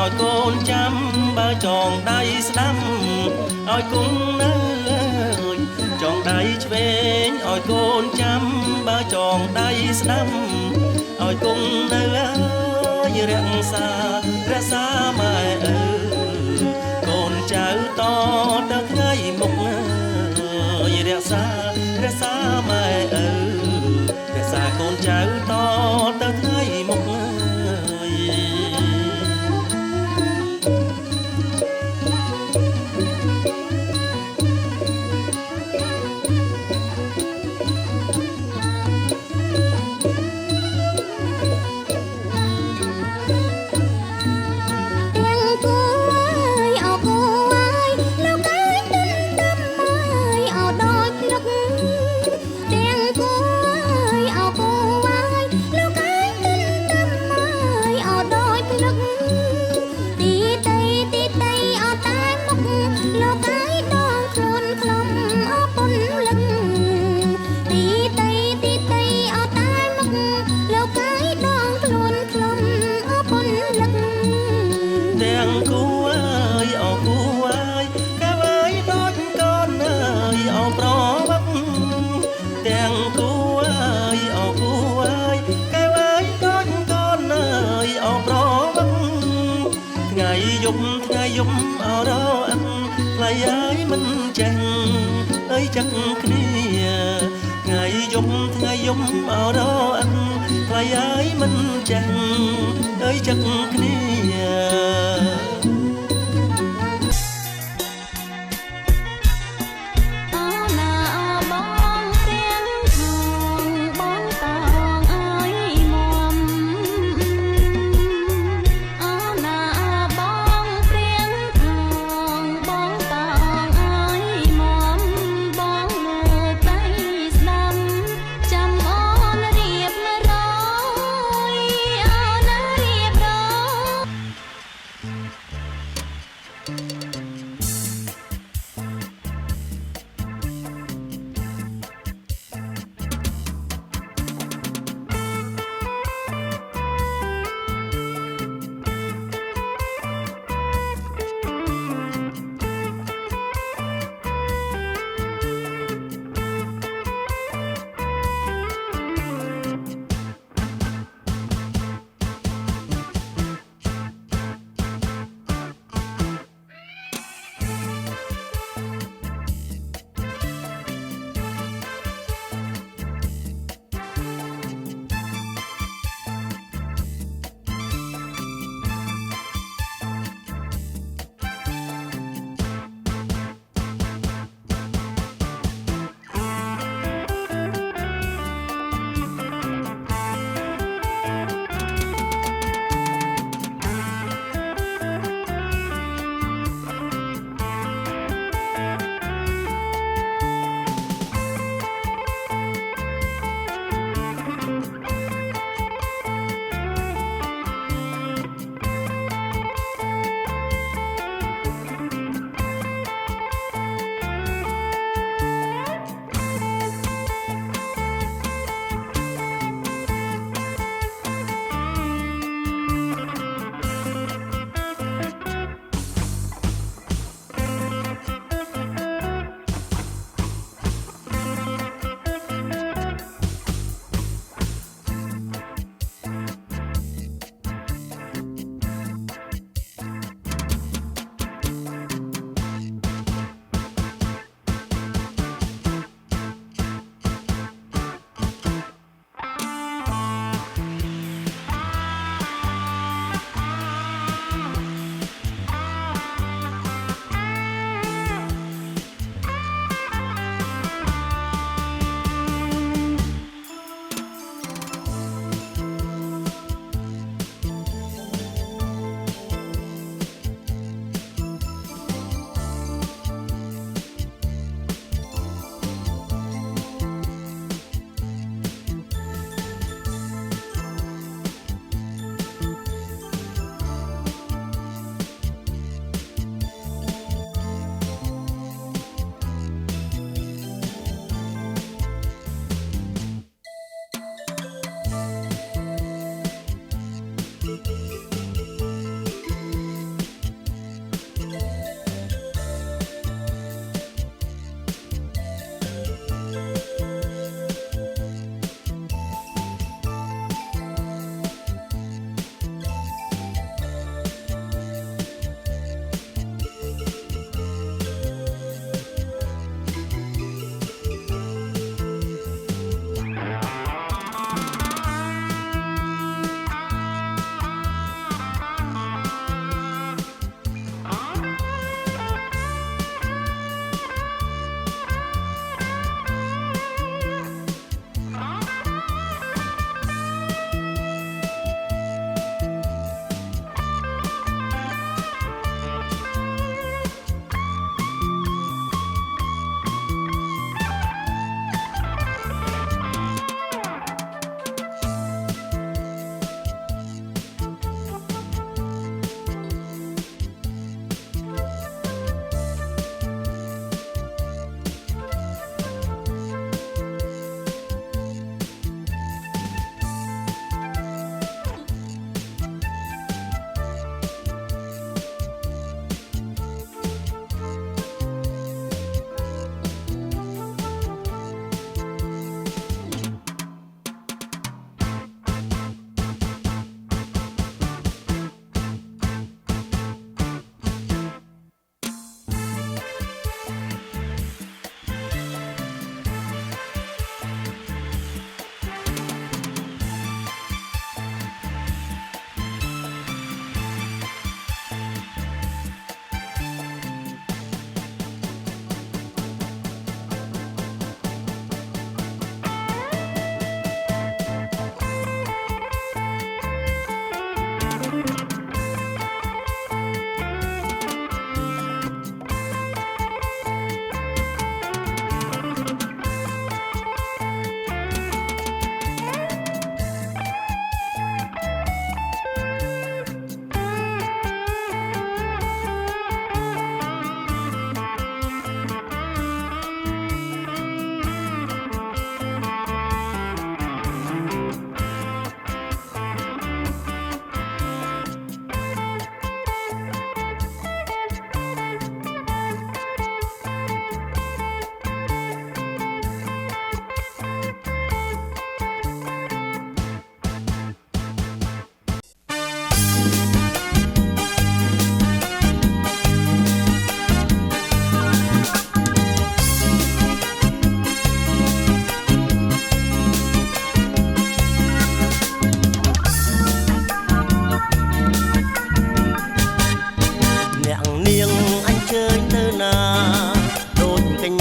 ឲ្យកូនចាំបើចងដៃស្ដាំឲ្យគង់នៅចងដៃឆ្វេងឲ្យកូនចាំបើចងដៃស្ដាំឲ្យគង់នៅរក្សាម៉ែអើកូនចៅតទៅថ្ងៃមុខរក្សាម៉ែអើរក្សាកូនចៅតទៅថ្ងៃមុខ ថ្ងៃយប់អរអិនថ្លៃហើយមិនចេះអើយចឹងគ្នាថ្ងៃយប់អរអិនថ្លៃហើយមិនចេះអើយចឹងគ្នា Thank you.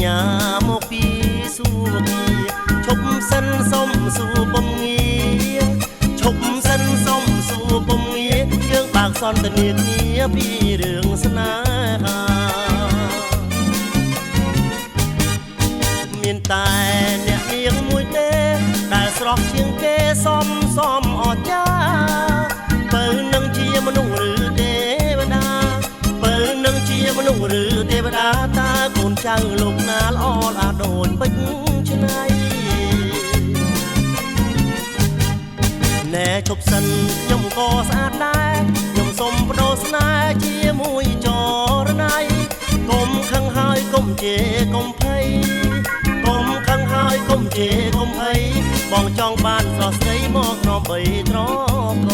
ញ្ញាមកពីសួគាឈប់សិនសុំសួរបំងារឈប់សិនសុំសួរបំងារយើងបើកសន្ទនាគ្នាពីរឿងស្នេហាមានតែអ្នកនាងមួយទេដែលស្រស់ជាងគេសមអស្ចារ្យបើនឹងជាមនុស្សឬទេវតាបើនឹងជាមនុស្សឬទេវតាតើកូនចៅលោកណាល្អល្អដូចពេជ្រឆ្នៃណែឈប់សិនខ្ញុំក៏ស្អាតដែរខ្ញុំសុំបដូរស្នេហ៍ជាមួយចរណៃកុំខឹងហើយកុំជេរកុំភ័យកុំខឹងហើយកុំជេរកុំភ័យបងចង់បានស្រស់ស្រីមកនាំបីត្រក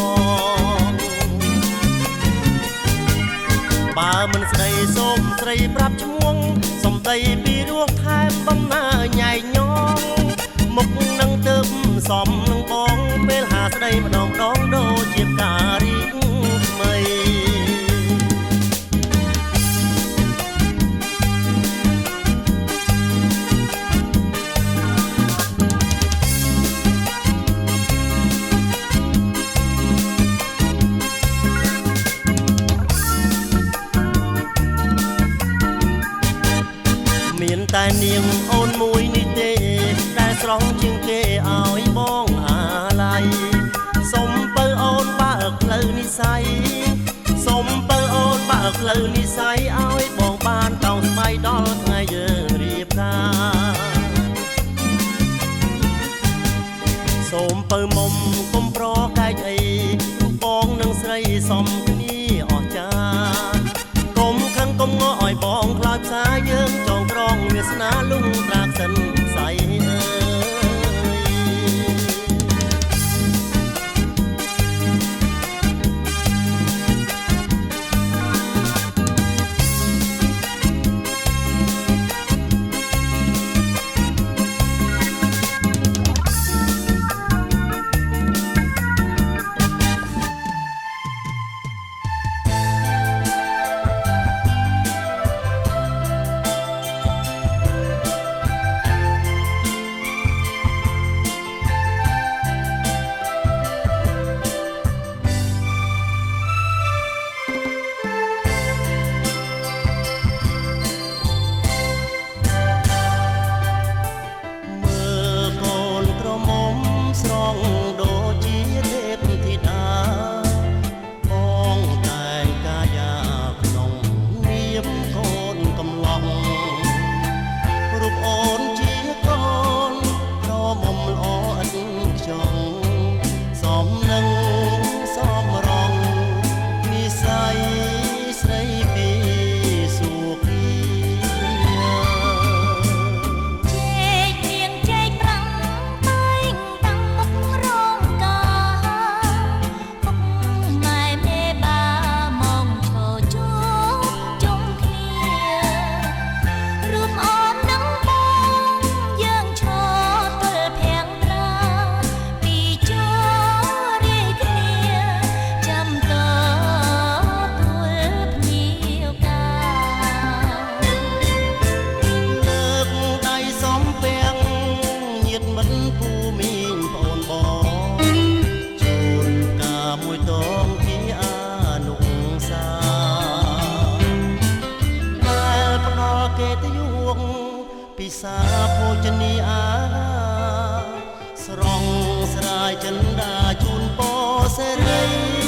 បើមិនស្ដីសូមស្រីប្រាប់ឈ្មោះសំដីពីរោះថែមបំណាញ៉ៃញងមុខនឹងទៅសំនឹងបងពេលហាស្ដីម្ដងដូចជាការីថ្មីមានតែនាងអូនមួយនេះទេដែលស្រស់ជាងគេឲ្យបងអាឡ័យសុំបើអូនបើកផ្លូវនិស័យសុំបើអូនបើកផ្លូវនិស័យឲ្យបងបានតោងស្បៃដល់ថ្ងៃយើងរៀបការសូមបើមុំកុំប្រកែកអីបងនឹងស្រីសំគ្នាអស្ចារ្យកុំខឹងកុំងល់ឲ្យបងខ្លោចផ្សាយើងចងក្រងវាសនាលុងត្រាកសិនស័យពិសាភោជនីអាស្រង់ស្រាយចិន្តាជូនពរសេរី រ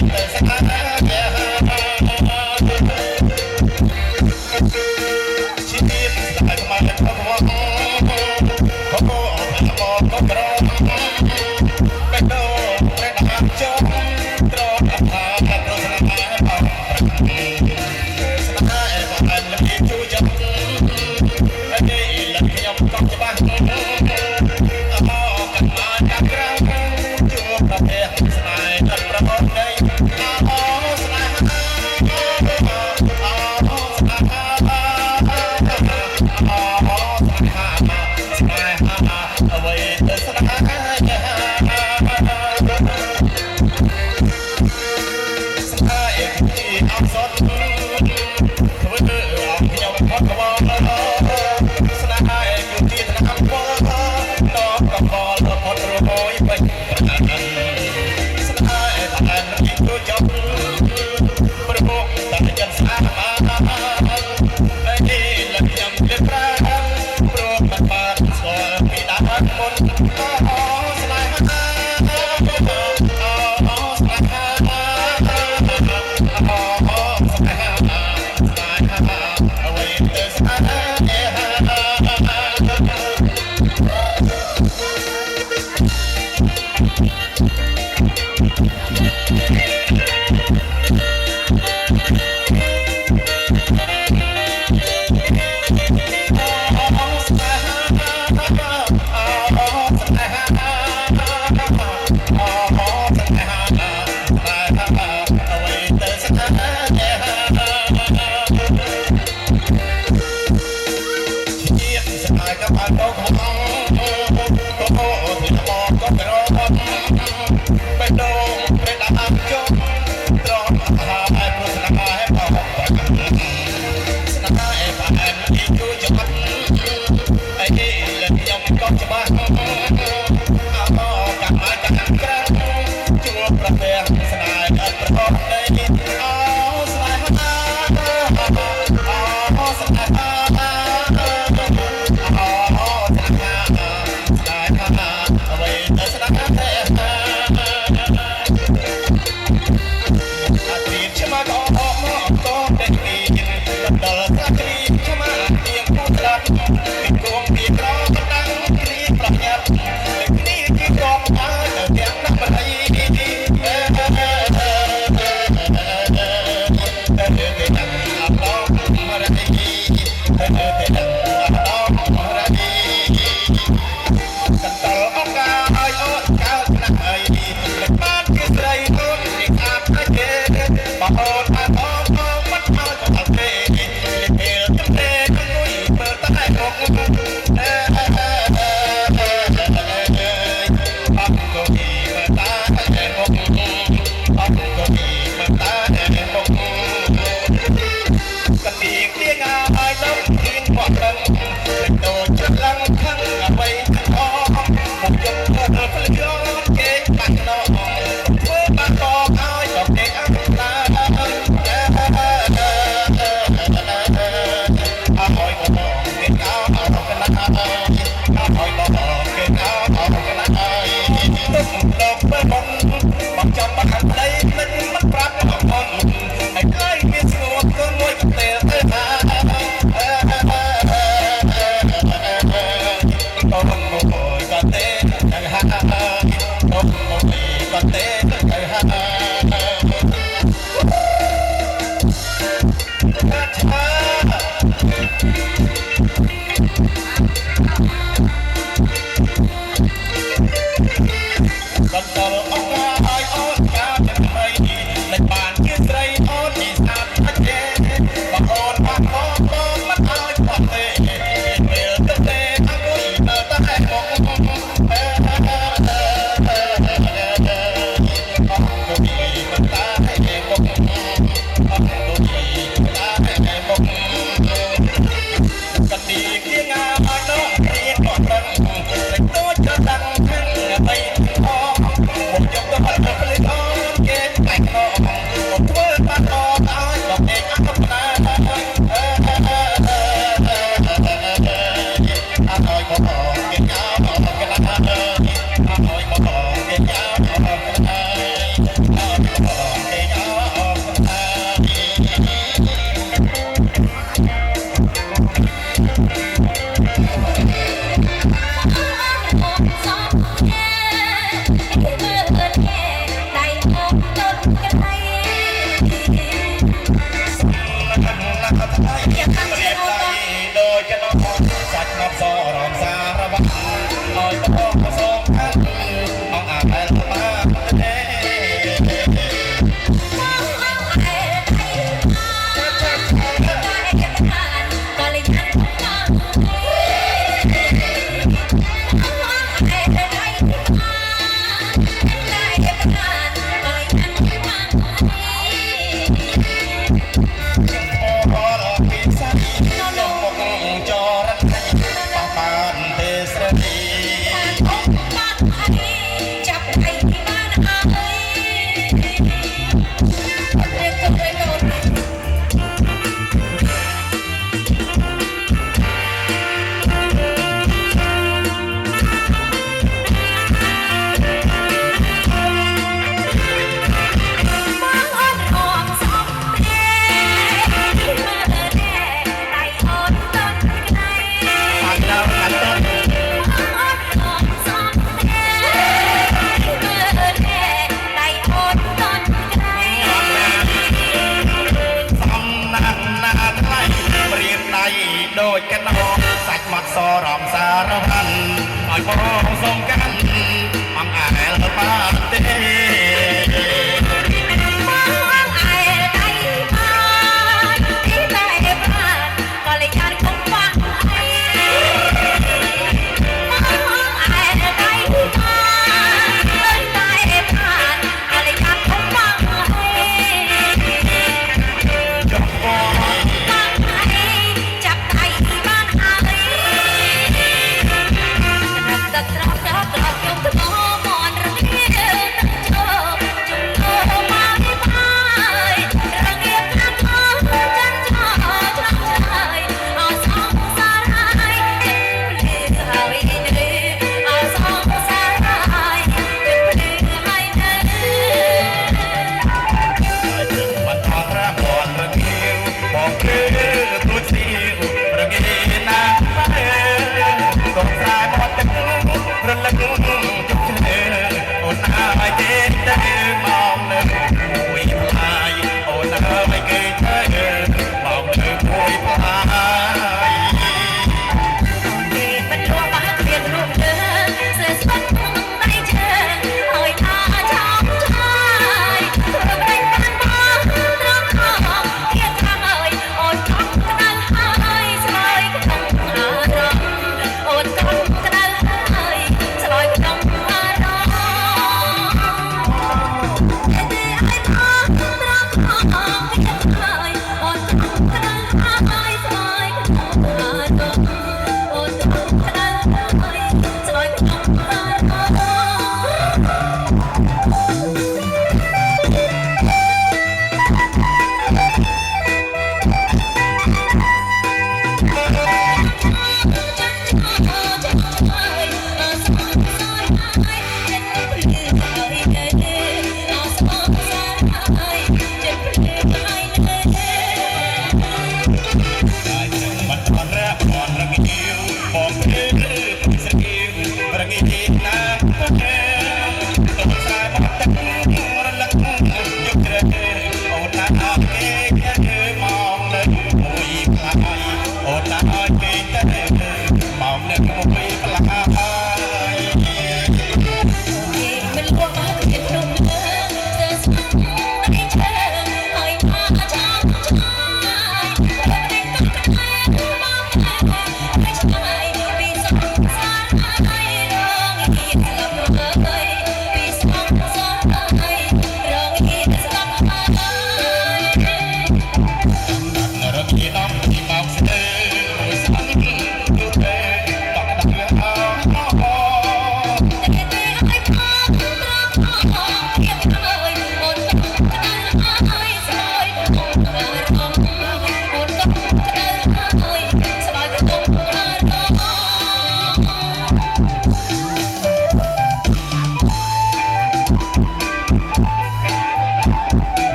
Hãy subscribe cho kênh Ghiền Mì Gõ để không bỏ lỡ ដូចកណោសាច់មាត់សរំសារវ័នឲ្យបងសុំកាន់អង្អែលបានទេ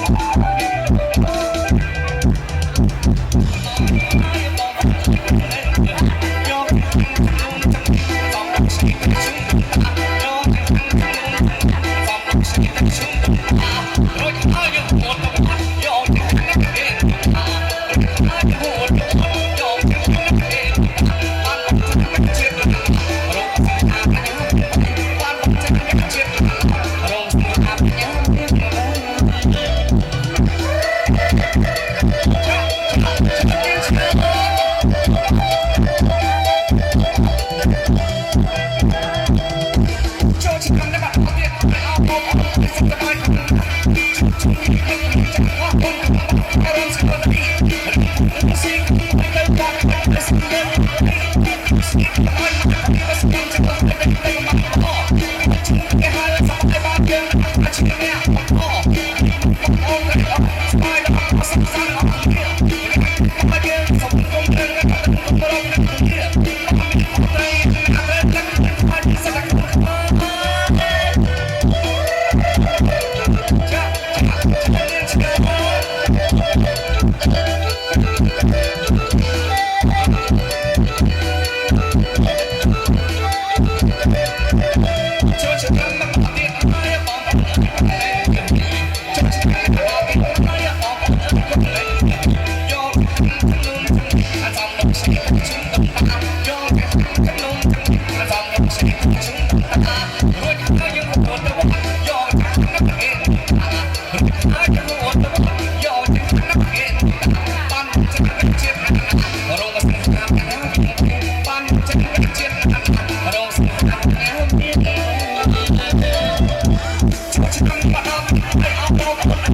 Hãy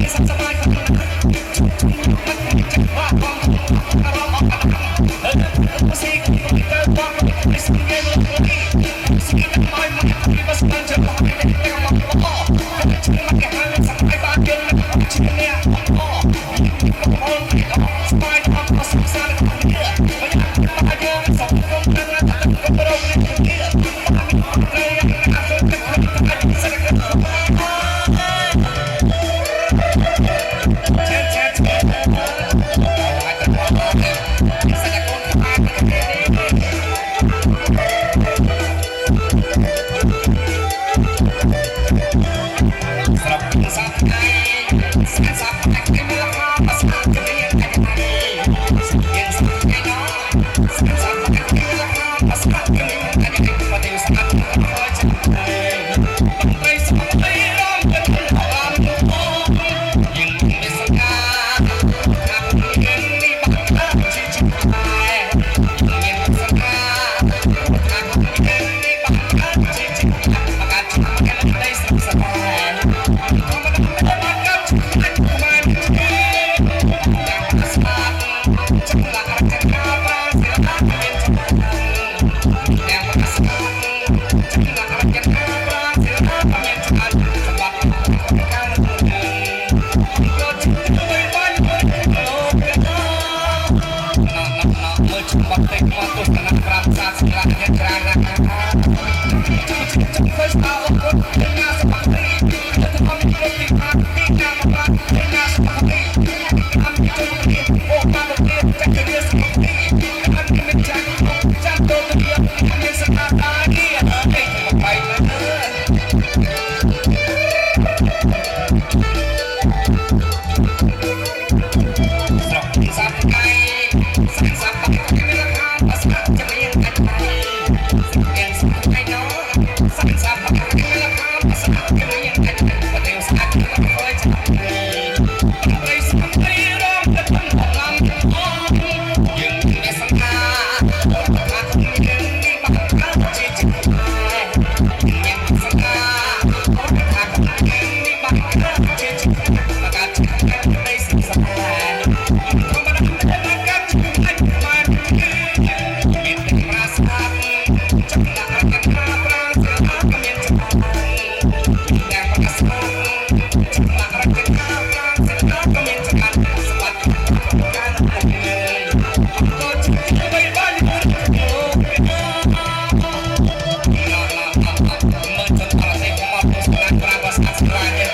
subscribe cho kênh Ghiền Mì Gõ để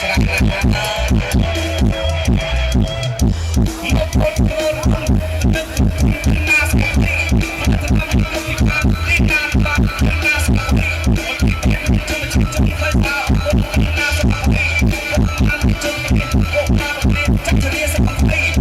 không bỏ lỡ Hãy subscribe cho kênh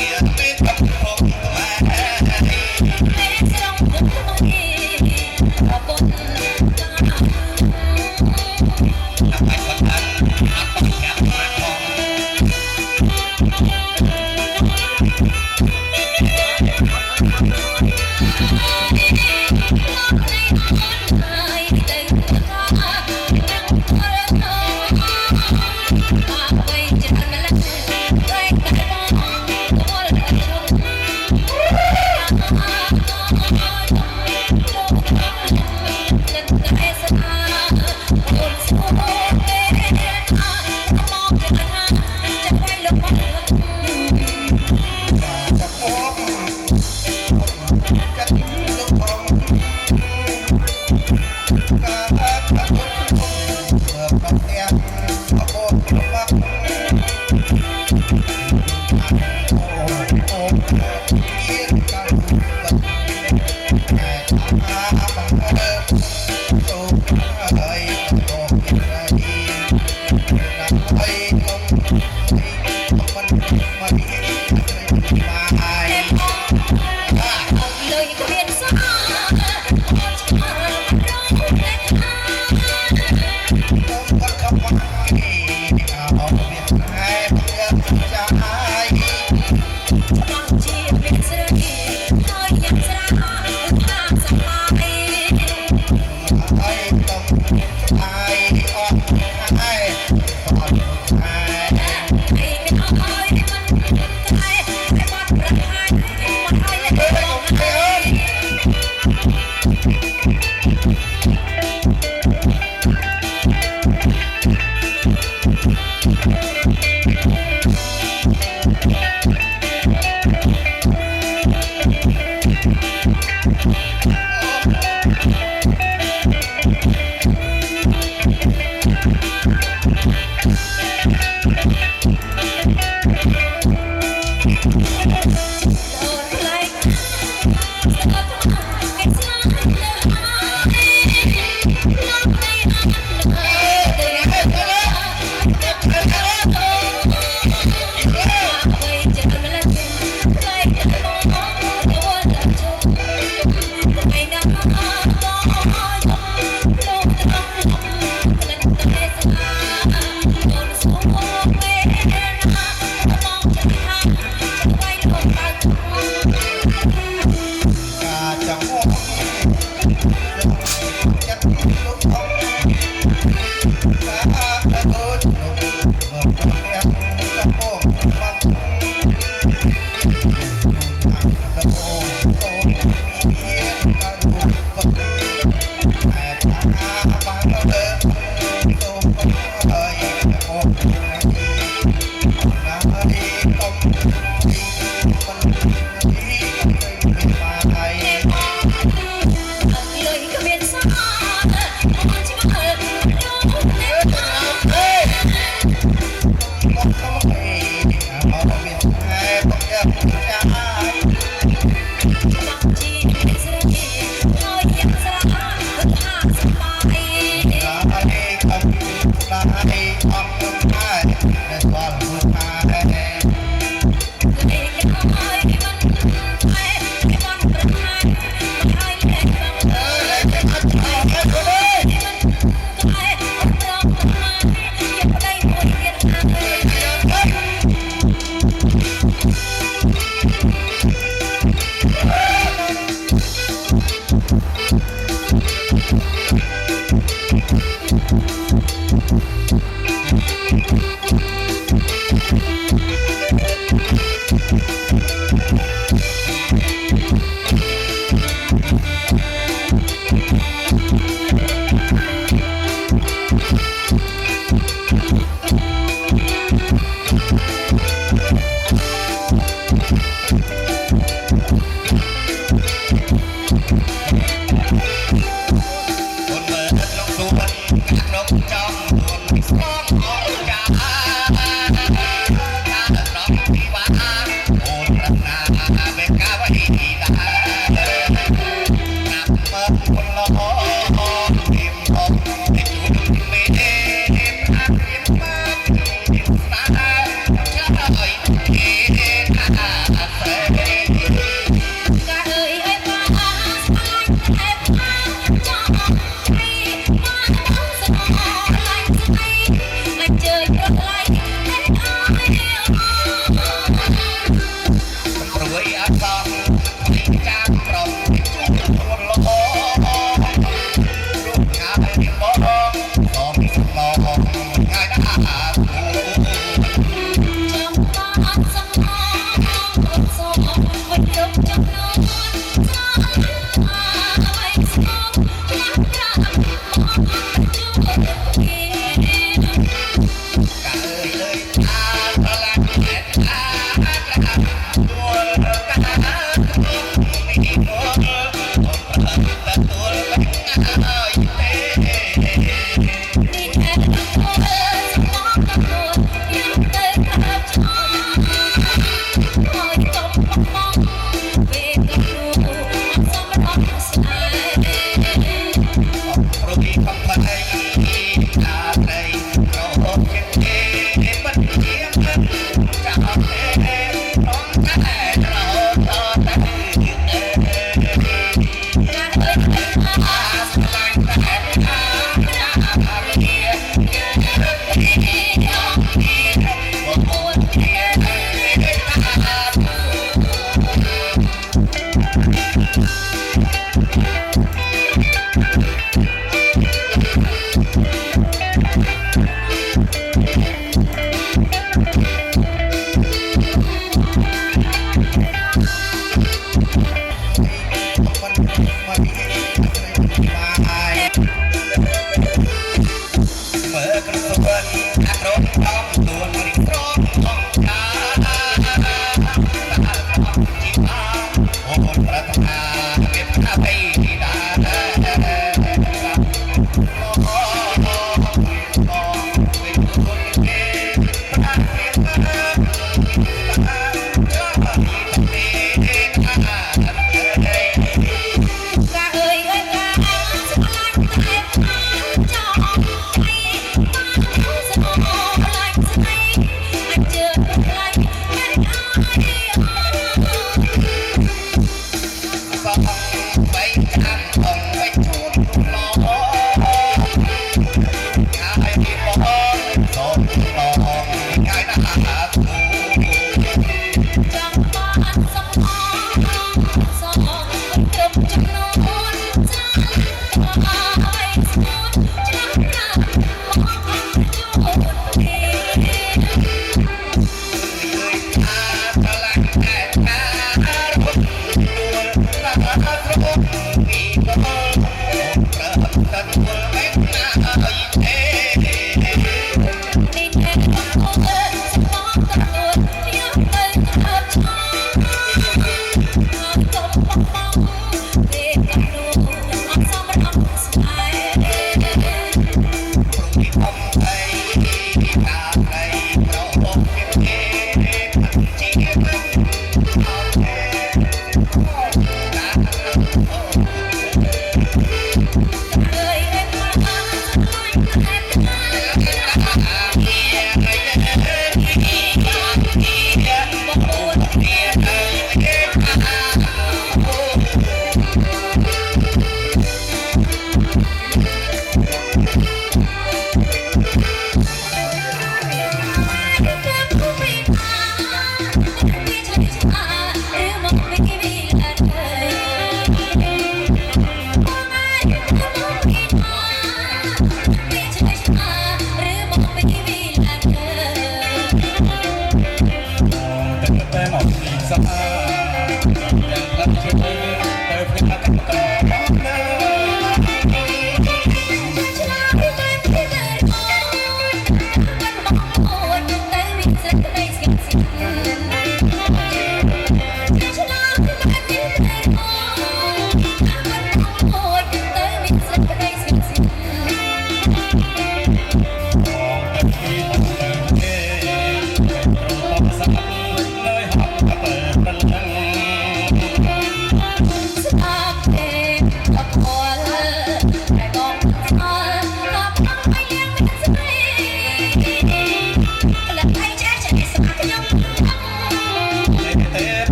Ghiền Mì Gõ để không bỏ lỡ Hãy subscribe cho kênh Ghiền Mì Gõ để không bỏ lỡ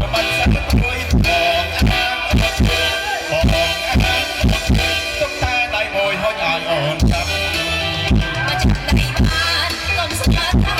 អ Hãy subscribe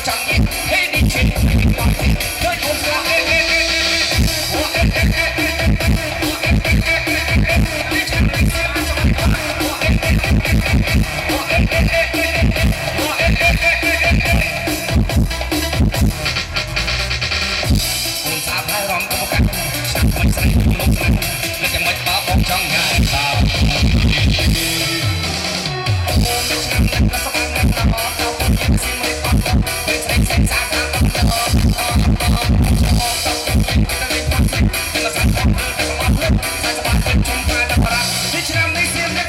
cho kênh Ghiền Mì Gõ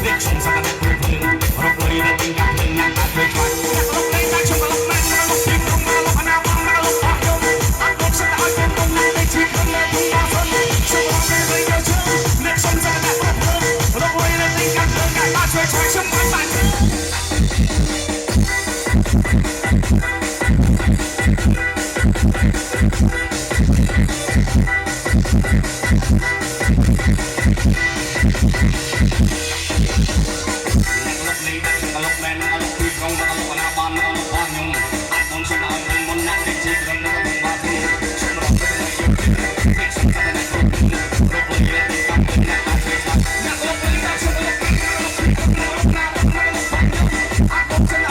để không bỏ lỡ ក